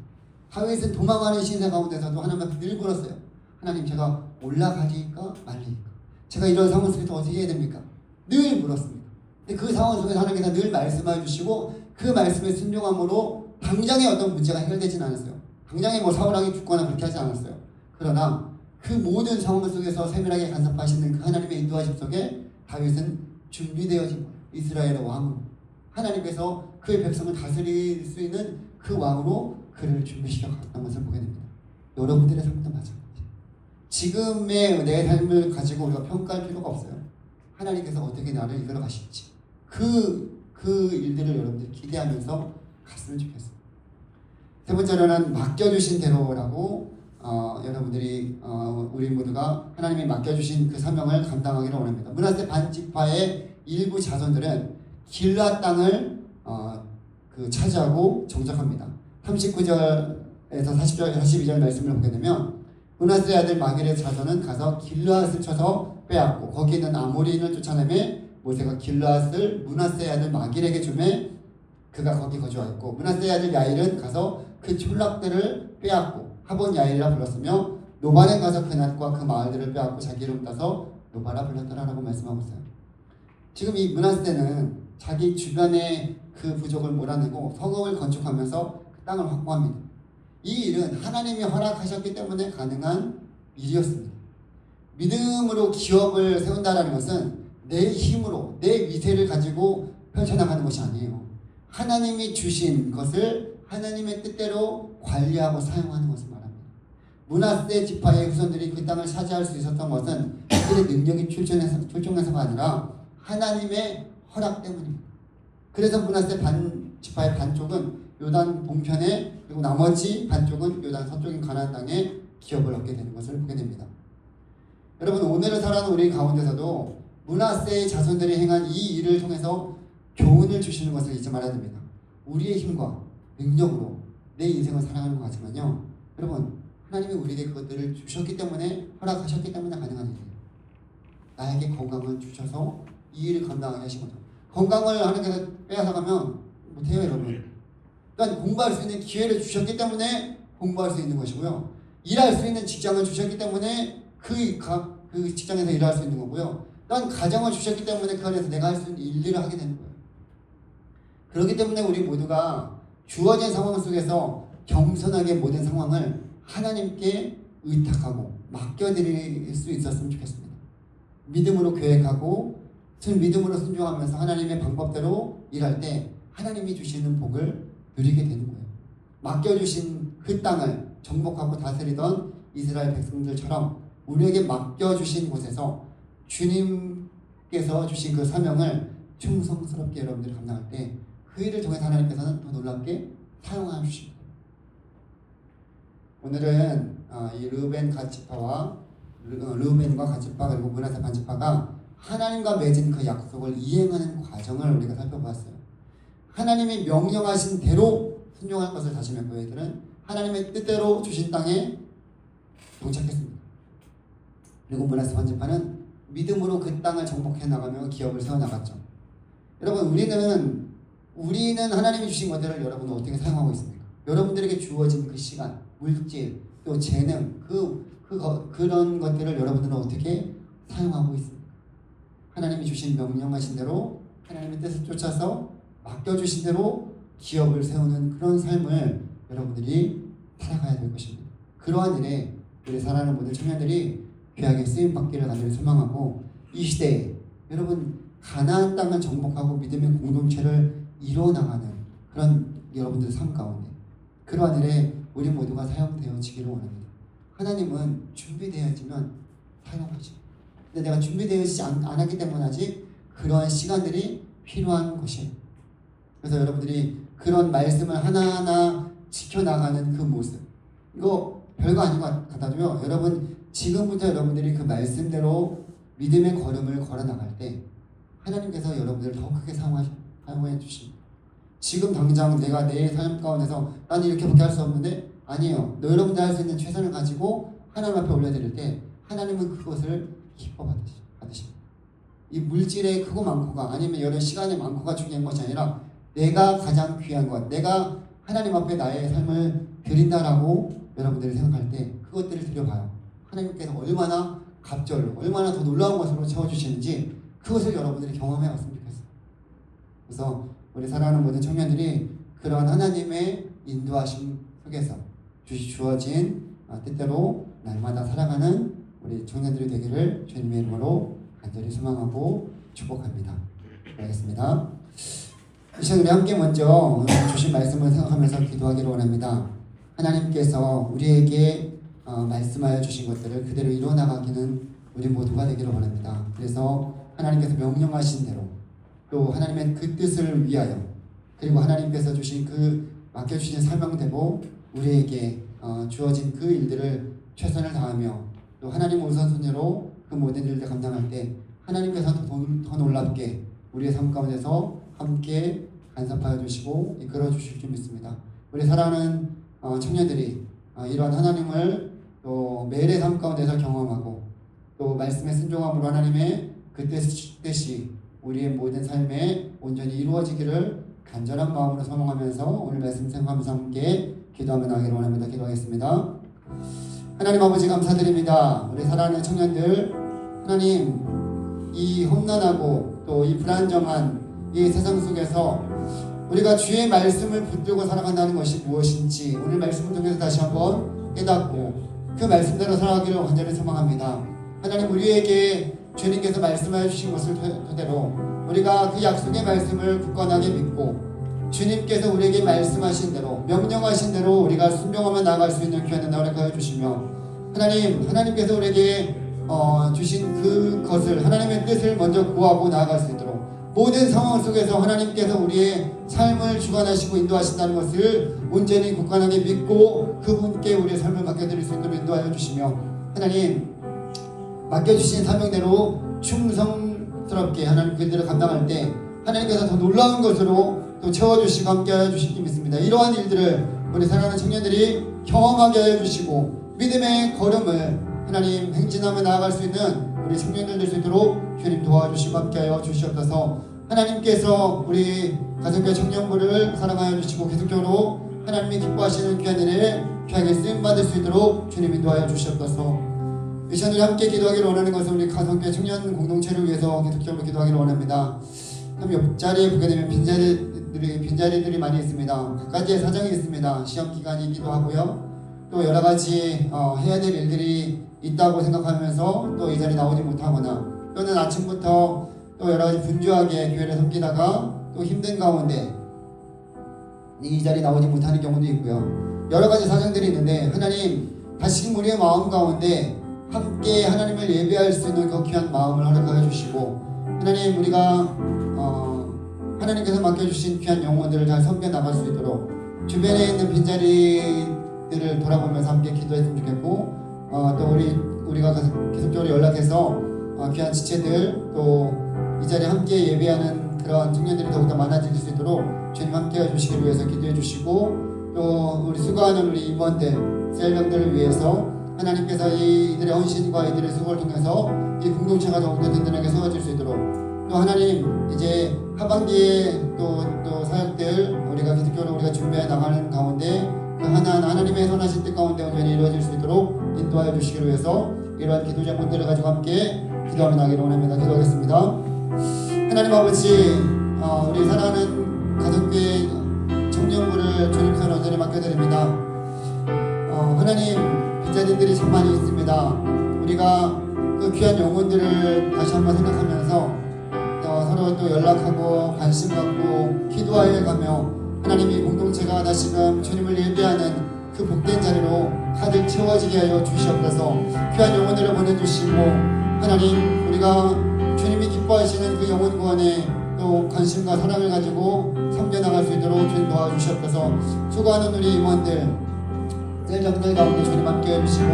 다윗은 도망하는 신세 가운데서도 하나님 앞에 늘 물었어요. 하나님 제가 올라가리까 말리까 제가 이런 상황 속에서 어떻게 해야 됩니까? 늘 물었습니다. 근데 그 상황 속에서 하나님께서 늘 말씀해 주시고 그 말씀에 순종함으로 당장에 어떤 문제가 해결되지는 않았어요. 당장에 뭐 사울왕이 죽거나 그렇게 하지 않았어요. 그러나 그 모든 상황 속에서 세밀하게 간섭하시는 그 하나님의 인도하심 속에 다윗은 준비되어진 거예요. 이스라엘의 왕으로 하나님께서 그의 백성을 다스릴 수 있는 그 왕으로 그를 준비시켜 갔던 것을 보게 됩니다. 여러분들의 삶도 마찬가지예요. 지금의 내 삶을 가지고 우리가 평가할 필요가 없어요. 하나님께서 어떻게 나를 이끌어 가실지 그 일들을 여러분들이 기대하면서 갔으면 좋겠어요. 세 번째로는 맡겨주신 대로라고 여러분들이 우리 모두가 하나님이 맡겨주신 그 사명을 감당하기를 원합니다. 므낫세 반지파의 일부 자손들은 길라 땅을 차지하고 정착합니다. 39절에서 42절 말씀을 보게 되면 므낫세 아들 마길의 자손은 가서 길르앗을 쳐서 빼앗고 거기 있는 아모리인을 쫓아내매 모세가 길르앗을 므낫세 아들 마길에게 주매 그가 거기 거주하였고 므낫세 아들 야일은 가서 그 촌락들을 빼앗고 하본 야일이라 불렀으며 노바는 가서 그 낫과 그 마을들을 빼앗고 자기 이름 따서 노바라 불렀더라라고 말씀하고 있어요. 지금 이 므낫세는 자기 주변의 그 부족을 몰아내고 성읍을 건축하면서 그 땅을 확보합니다. 이 일은 하나님이 허락하셨기 때문에 가능한 일이었습니다. 믿음으로 기업을 세운다는 것은 내 힘으로 내 위세를 가지고 펼쳐나가는 것이 아니에요. 하나님이 주신 것을 하나님의 뜻대로 관리하고 사용하는 것을 말합니다. 므낫세 지파의 후손들이 그 땅을 차지할 수 있었던 것은 그들의 능력이 출중해서가 아니라 하나님의 허락 때문입니다. 그래서 므낫세 지파의 반쪽은 요단 동편에 그리고 나머지 반쪽은 요단 서쪽인 가나안 땅에 기업을 얻게 되는 것을 보게 됩니다. 여러분 오늘을 살아가는 우리 가운데서도 므낫세의 자손들이 행한 이 일을 통해서 교훈을 주시는 것을 잊지 말아야 됩니다. 우리의 힘과 능력으로 내 인생을 살아가는 것 같지만요. 여러분 하나님이 우리에게 그것들을 주셨기 때문에 허락하셨기 때문에 가능한 일이에요. 나에게 건강을 주셔서 이 일을 감당하게 하신 거죠. 건강을 하나님께서 빼앗아가면 못해요 여러분. 그러니까 공부할 수 있는 기회를 주셨기 때문에 공부할 수 있는 것이고요. 일할 수 있는 직장을 주셨기 때문에 그 직장에서 일할 수 있는 거고요. 또한 가정을 주셨기 때문에 그 안에서 내가 할 수 있는 일들을 하게 되는 거예요. 그렇기 때문에 우리 모두가 주어진 상황 속에서 겸손하게 모든 상황을 하나님께 의탁하고 맡겨드릴 수 있었으면 좋겠습니다. 믿음으로 계획하고 믿음으로 순종하면서 하나님의 방법대로 일할 때 하나님이 주시는 복을 누리게 되는 거예요. 맡겨주신 그 땅을 정복하고 다스리던 이스라엘 백성들처럼 우리에게 맡겨주신 곳에서 주님께서 주신 그 사명을 충성스럽게 여러분들이 감당할 때 그 일을 통해서 하나님께서는 더 놀랍게 사용하여 주십니다. 오늘은 이 르우벤과 갓지파 그리고 므낫세 반지파가 하나님과 맺은 그 약속을 이행하는 과정을 우리가 살펴보았어요. 하나님이 명령하신 대로 순종할 것을 다짐했고 얘들은 하나님의 뜻대로 주신 땅에 도착했습니다. 그리고 므낫세 반지파는 믿음으로 그 땅을 정복해 나가며 기업을 세워나갔죠. 여러분 우리는 하나님이 주신 것들을 여러분은 어떻게 사용하고 있습니까? 여러분들에게 주어진 그 시간, 물질, 또 재능, 그런 것들을 여러분들은 어떻게 사용하고 있습니까? 하나님이 주신 명령하신 대로 하나님의 뜻을 쫓아서 맡겨주신 대로 기업을 세우는 그런 삶을 여러분들이 살아가야 될 것입니다. 그러한 일에 우리 사랑하는 모든 청년들이 귀하게 쓰임받기를 간절히 소망하고 이 시대에 여러분 가나안 땅을 정복하고 믿음의 공동체를 이루어나가는 그런 여러분들의 삶 가운데 그러한 일에 우리 모두가 사용되어지기를 원합니다. 하나님은 준비되어지면 사용하죠. 근데 내가 준비되어지지 않았기 때문에 아직 그러한 시간들이 필요한 것이에요. 그래서 여러분들이 그런 말씀을 하나하나 지켜나가는 그 모습 이거 별거 아닌 것 같아도요. 여러분 지금부터 여러분들이 그 말씀대로 믿음의 걸음을 걸어나갈 때 하나님께서 여러분들을 더 크게 사용해 주십니다. 지금 당장 내가 내 삶 가운데서 나는 이렇게밖에 할 수 없는데 아니에요. 여러분들 할 수 있는 최선을 가지고 하나님 앞에 올려드릴 때 하나님은 그것을 기뻐 받으십니다. 이 물질의 크고 많고가 아니면 여러 시간의 많고가 중요한 것이 아니라 내가 가장 귀한 것, 내가 하나님 앞에 나의 삶을 드린다라고 여러분들이 생각할 때 그것들을 드려봐요. 하나님께서 얼마나 갑절로 얼마나 더 놀라운 것으로 채워주시는지 그것을 여러분들이 경험해 왔으면 좋겠어요. 그래서 우리 사랑하는 모든 청년들이 그런 하나님의 인도하심 속에서 주어진 뜻대로 날마다 살아가는 우리 청년들이 되기를 주님의 이름으로 간절히 소망하고 축복합니다. 알겠습니다. 이 시간 우리 함께 먼저 주신 말씀을 생각하면서 기도하기를 원합니다. 하나님께서 우리에게 말씀하여 주신 것들을 그대로 이루어나가기는 우리 모두가 되기를 원합니다. 그래서 하나님께서 명령하신 대로 또 하나님의 그 뜻을 위하여 그리고 하나님께서 주신 맡겨주신 사명대로 우리에게 주어진 그 일들을 최선을 다하며 또 하나님의 우선순위로 그 모든 일들을 감당할 때 하나님께서 더 놀랍게 우리의 삶 가운데서 함께 간섭하여 주시고 이끌어 주실 줄 믿습니다. 우리 사랑하는 청년들이 이러한 하나님을 또 매일의 삶 가운데서 경험하고 또 말씀에 순종함으로 하나님의 그 뜻이 우리의 모든 삶에 온전히 이루어지기를 간절한 마음으로 소망하면서 오늘 말씀 생각하면서 함께 기도하며 나가기를 원합니다. 기도하겠습니다. 하나님 아버지 감사드립니다. 우리 사랑하는 청년들, 하나님 이 험난하고 또 이 불안정한 이 세상 속에서 우리가 주의 말씀을 붙들고 살아간다는 것이 무엇인지 오늘 말씀을 통해서 다시 한번 깨닫고 그 말씀대로 살아가기를 간절히 소망합니다. 하나님 우리에게 주님께서 말씀해 주신 것을 토대로 우리가 그 약속의 말씀을 굳건하게 믿고 주님께서 우리에게 말씀하신 대로 명령하신 대로 우리가 순종하며 나아갈 수 있는 귀한 은혜를 허락하여 주시며 하나님께서 우리에게 주신 그것을 하나님의 뜻을 먼저 구하고 나아갈 수 있도록 모든 상황 속에서 하나님께서 우리의 삶을 주관하시고 인도하신다는 것을 온전히 굳건하게 믿고 그분께 우리의 삶을 맡겨드릴 수 있도록 인도하여 주시며 하나님 맡겨주신 사명대로 충성스럽게 하나님 그대로 감당할 때 하나님께서 더 놀라운 것으로 또 채워주시고 함께하여 주시기 믿습니다. 이러한 일들을 우리 사랑하는 청년들이 경험하게 하여 주시고 믿음의 걸음을 하나님 행진하며 나아갈 수 있는 우리 청년들 될 수 있도록 주님 도와주시고 함께하여 주시옵소서. 하나님께서 우리 가정교회 청년부를 사랑하여 주시고 계속적으로 하나님이 기뻐하시는 귀한 일에 귀하게 쓰임받을 수 있도록 주님 인도하여 주시옵소서. 이 시간을 함께 기도하기를 원하는 것은 우리 가정교회 청년 공동체를 위해서 계속적으로 기도하기를 원합니다. 참 옆자리에 보게 되면 빈자리들이 많이 있습니다. 각가지의 사정이 있습니다. 시험 기간이기도 하고요. 또 여러 가지 해야 될 일들이 있다고 생각하면서 또 이 자리에 나오지 못하거나 또는 아침부터 또 여러 가지 분주하게 교회를 섬기다가 또 힘든 가운데 이 자리에 나오지 못하는 경우도 있고요. 여러 가지 사정들이 있는데 하나님 다시금 우리의 마음 가운데 함께 하나님을 예배할 수 있는 그 귀한 마음을 허락하여 주시고 하나님 우리가 하나님께서 맡겨주신 귀한 영혼들을 잘 섬겨 나갈 수 있도록 주변에 있는 빈자리들을 돌아보면서 함께 기도했으면 좋겠고 또 우리가 계속적으로 연락해서 귀한 지체들 또 이 자리에 함께 예배하는 그런 청년들이 더욱더 많아질 수 있도록 주님 함께 해주시기 위해서 기도해 주시고 또 우리 수고하는 우리 임원들 셀명들을 위해서 하나님께서 이들의 헌신과 이들의 수고를 통해서 이 공동체가 더욱더 든든하게 세워질 수 있도록 또 하나님 이제 하반기에 또 사역들 우리가 계속적으로 우리가 준비해 나가는 가운데 그 하나님의 선하신 뜻 가운데 온전히 이루어질 수 있도록 인도하여 주시기를 위해서 이러한 기도 제목들을 가지고 함께 기도하며 나기를 원합니다. 기도하겠습니다. 하나님 아버지 우리 사랑하는 가정교회 청년부를 주님 손에 온전히 맡겨드립니다. 하나님 빈자리들이 참 많이 있습니다. 우리가 그 귀한 영혼들을 다시 한번 생각하면서 서로 또 연락하고 관심 갖고 기도하여 가며 하나님 이 공동체가 다시금 주님을 예배하는 그 복된 자리로 가득 채워지게 하여 주시옵소서. 귀한 영혼들을 보내주시고 하나님 우리가 주님이 기뻐하시는 그 영혼 구원에 또 관심과 사랑을 가지고 섬겨나갈 수 있도록 주님 도와주시옵소서. 수고하는 우리 임원들 셀정들 가운데 주님 함께 해주시고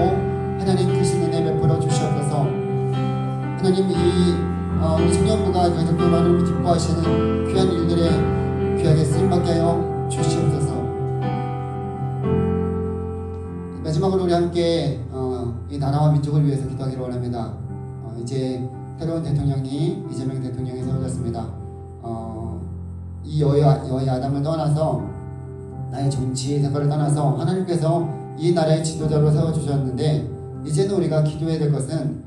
하나님 크신 은혜 베풀어 주시옵소서. 하나님 우리 청년부가 계속적으로 하나님이 기뻐하시는 귀한 일들에 귀하게 쓰임받게 하여 주시옵소서. 마지막으로 우리 함께 이 나라와 민족을 위해서 기도하기를 원합니다. 이제 새로운 대통령이 이재명 대통령이 세워졌습니다. 이 여야당을 떠나서 나의 정치 생각을 떠나서 하나님께서 이 나라의 지도자로 세워주셨는데 이제는 우리가 기도해야 될 것은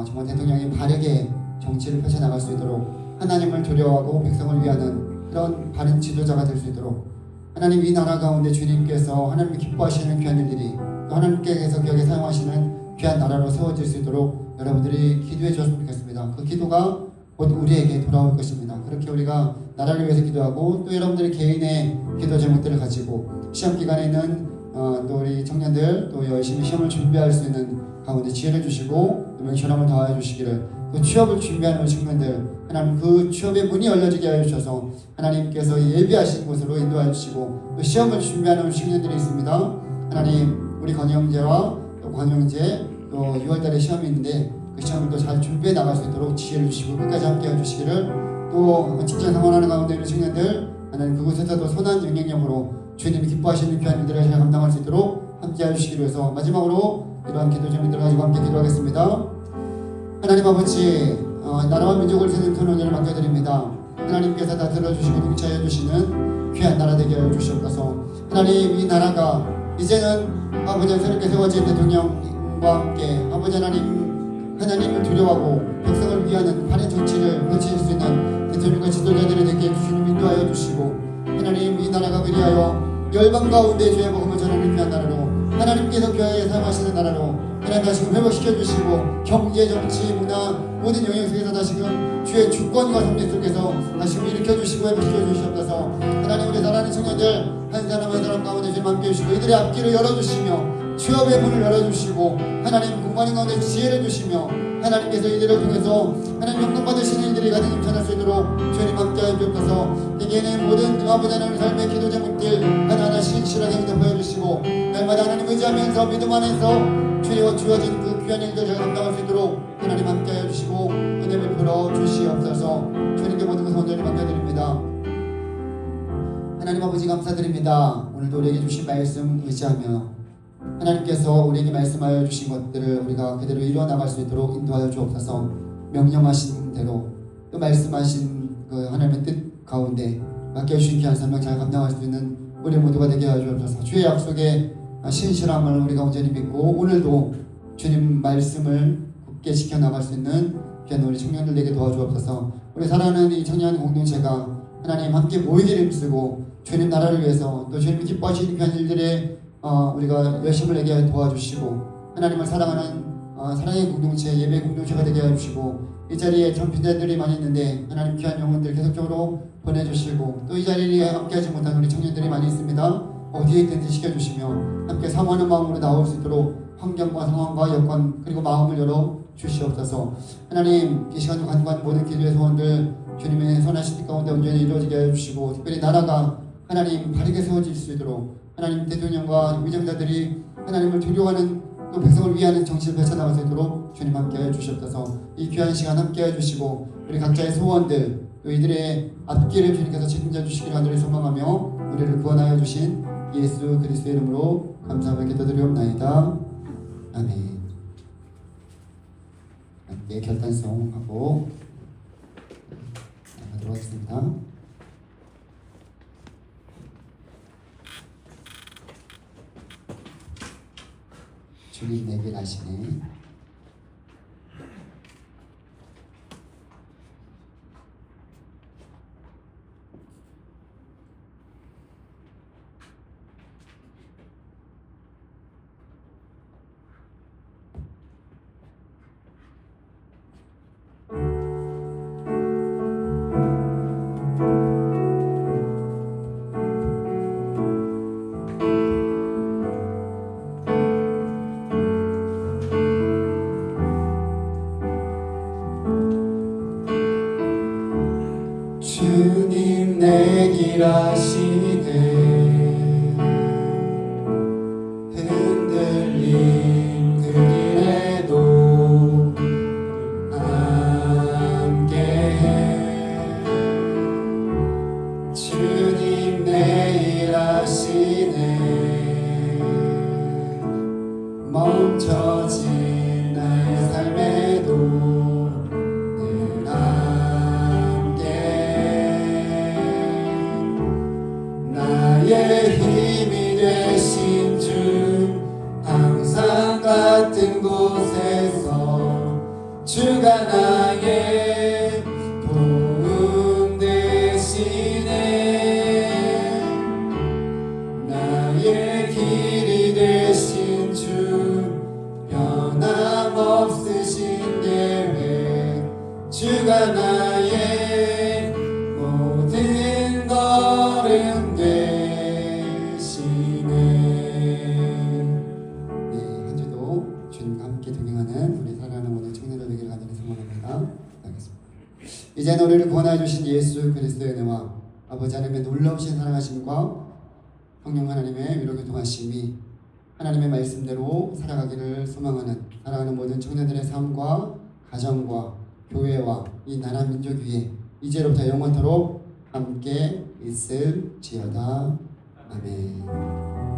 정말 대통령이 바르게 정치를 펼쳐나갈 수 있도록 하나님을 두려워하고 백성을 위하는 그런 바른 지도자가 될 수 있도록 하나님 이 나라 가운데 주님께서 하나님이 기뻐하시는 귀한 일들이 또 하나님께서 기억에 사용하시는 귀한 나라로 세워질 수 있도록 여러분들이 기도해 주셨으면 좋겠습니다. 그 기도가 곧 우리에게 돌아올 것입니다. 그렇게 우리가 나라를 위해서 기도하고 또 여러분들의 개인의 기도 제목들을 가지고 시험 기간에 있는 또 우리 청년들 또 열심히 시험을 준비할 수 있는 가운데 지혜를 주시고 명철함을 더하여 주시기를 그 취업을 준비하는 우리 청년들 하나님 그 취업의 문이 열려지게 하여 주셔서 하나님께서 예비하신 곳으로 인도하여 주시고 또 시험을 준비하는 우리 청년들이 있습니다. 하나님 우리 건희 형제와 또 권 형제 또 6월달에 시험이 있는데 그 시험을 또 잘 준비해 나갈 수 있도록 지혜를 주시고 끝까지 함께 해주시기를 또 직장 생활하는 가운데 있는 청년들 하나님 그곳에서도 선한 영향력으로 주님이 기뻐하시는 귀한 일들을 잘 감당할 수 있도록 함께 해주시기로 해서 마지막으로 이러한 기도 제목들 가지고 함께 기도하겠습니다. 하나님 아버지, 나라와 민족을 세는 큰 은혜를 맡겨드립니다. 하나님께서 다 들어주시고 통치하여 주시는 귀한 나라 되게 하여 주시옵소서. 하나님, 이 나라가 이제는 아버지 새롭게 세워진 대통령과 함께 아버지 하나님을 두려워하고 백성을 위하는 바른 정치를 펼칠 수 있는 대통령과 지도자들이 되게 주시는 인도하여 주시고, 하나님, 이 나라가 그리하여 열방 가운데 주의 복음을 전하는 귀한 나라로, 하나님께서 교회에 사용하시는 나라로 하나님 다시금 회복시켜 주시고, 경제, 정치, 문화 모든 영역 속에서 다시금 주의 주권과 섭리 속에서 다시금 일으켜 주시고 회복시켜 주시옵소서. 하나님, 우리 사랑하는 청년들 한 사람 한 사람 가운데 주님 함께 해주시고 이들의 앞길을 열어주시며 취업의 문을 열어주시고, 하나님 공부하는 가운데 지혜를 주시며, 하나님께서 이들을 통해서 하나님 영광 받으시는 이들이 가득 넘쳐날 수 있도록 주님 함께하여 주옵소서. 내게는 모든 아버지 하나님 삶의 기도 제목들 하나하나 신실하게 응답하여 주시고, 날마다 하나님 의지하면서 믿음 안에서 주여 주어진 그 귀한 일들 잘 감당할 수 있도록 하나님 함께하여 주시고 은혜 베풀어 주시옵소서. 주님께 모든 것을 온전히 맡겨드립니다. 하나님 아버지 감사드립니다. 오늘도 우리에게 주신 말씀 의지하며 하나님께서 우리에게 말씀하여 주신 것들을 우리가 그대로 이루어 나갈 수 있도록 인도하여 주옵소서. 명령하신 대로 또 말씀하신 그 하나님의 뜻 가운데 맡겨주신 귀한 사명 잘 감당할 수 있는 우리 모두가 되게 하여 주옵소서. 주의 약속에 신실함을 우리가 온전히 믿고 오늘도 주님 말씀을 굳게 지켜나갈 수 있는 귀한 우리 청년들 되게 도와주옵소서. 우리 사랑하는 이 청년 공동체가 하나님 함께 모이기를 힘쓰고 주님 나라를 위해서 또 주님이 기뻐하시는 귀한 일들에 우리가 열심을 내게 도와주시고, 하나님을 사랑하는 사랑의 공동체, 예배 공동체가 되게 해주시고, 이 자리에 전피자들이 많이 있는데 하나님 귀한 영혼들 계속적으로 보내주시고, 또 이 자리에 함께하지 못한 우리 청년들이 많이 있습니다. 어디에 있든지 시켜주시며 함께 사모하는 마음으로 나올 수 있도록 환경과 상황과 여건 그리고 마음을 열어 주시옵소서. 하나님, 이 시간 간구한 모든 기도의 소원들 주님의 선하신 뜻 가운데 온전히 이루어지게 해주시고, 특별히 나라가 하나님 바르게 세워질 수 있도록 하나님 대통령과 위정자들이 하나님을 두려워하는 또 백성을 위하는 정치를 펼쳐나갈 수 있도록 주님 함께해 주시옵소서. 이 귀한 시간 함께해 주시고 우리 각자의 소원들 또 이들의 앞길을 주님께서 책임져 주시기를 간절히 소망하며 우리를 구원하여 주신 예수 그리스도의 이름으로 감사하며 기도드리옵나이다. 아멘. 함께 결단성하고 나가도록 하겠습니다. 주님 내게 나시네. 주님 내 길 아시네. 흔들린 그 길에도 함께해. 주님 내 일 아시네. 멈춰진 나의 삶에도 나의 힘이 되신 주, 항상 같은 곳에서 주가 나의 도움 되시네. 나의 길이 되신 주, 변함없으신 계획, 주가 나의 모든 걸음 되시네. 네, 한 주도 주님과 함께 동행하는 우리 사랑하는 모든 청년들 되기를 간절히 소망합니다. 알겠습니다. 이제는 우리를 구원하여 주신 예수 그리스도의 은혜와 아버지 하나님의 놀라우신 사랑하심과 성령 하나님의 위로 교통하심이 하나님의 말씀대로 살아가기를 소망하는 사랑하는 모든 청년들의 삶과 가정과 교회와 이 나라 민족 위에 이제로부터 영원토록 함께 있을지어다. 아멘.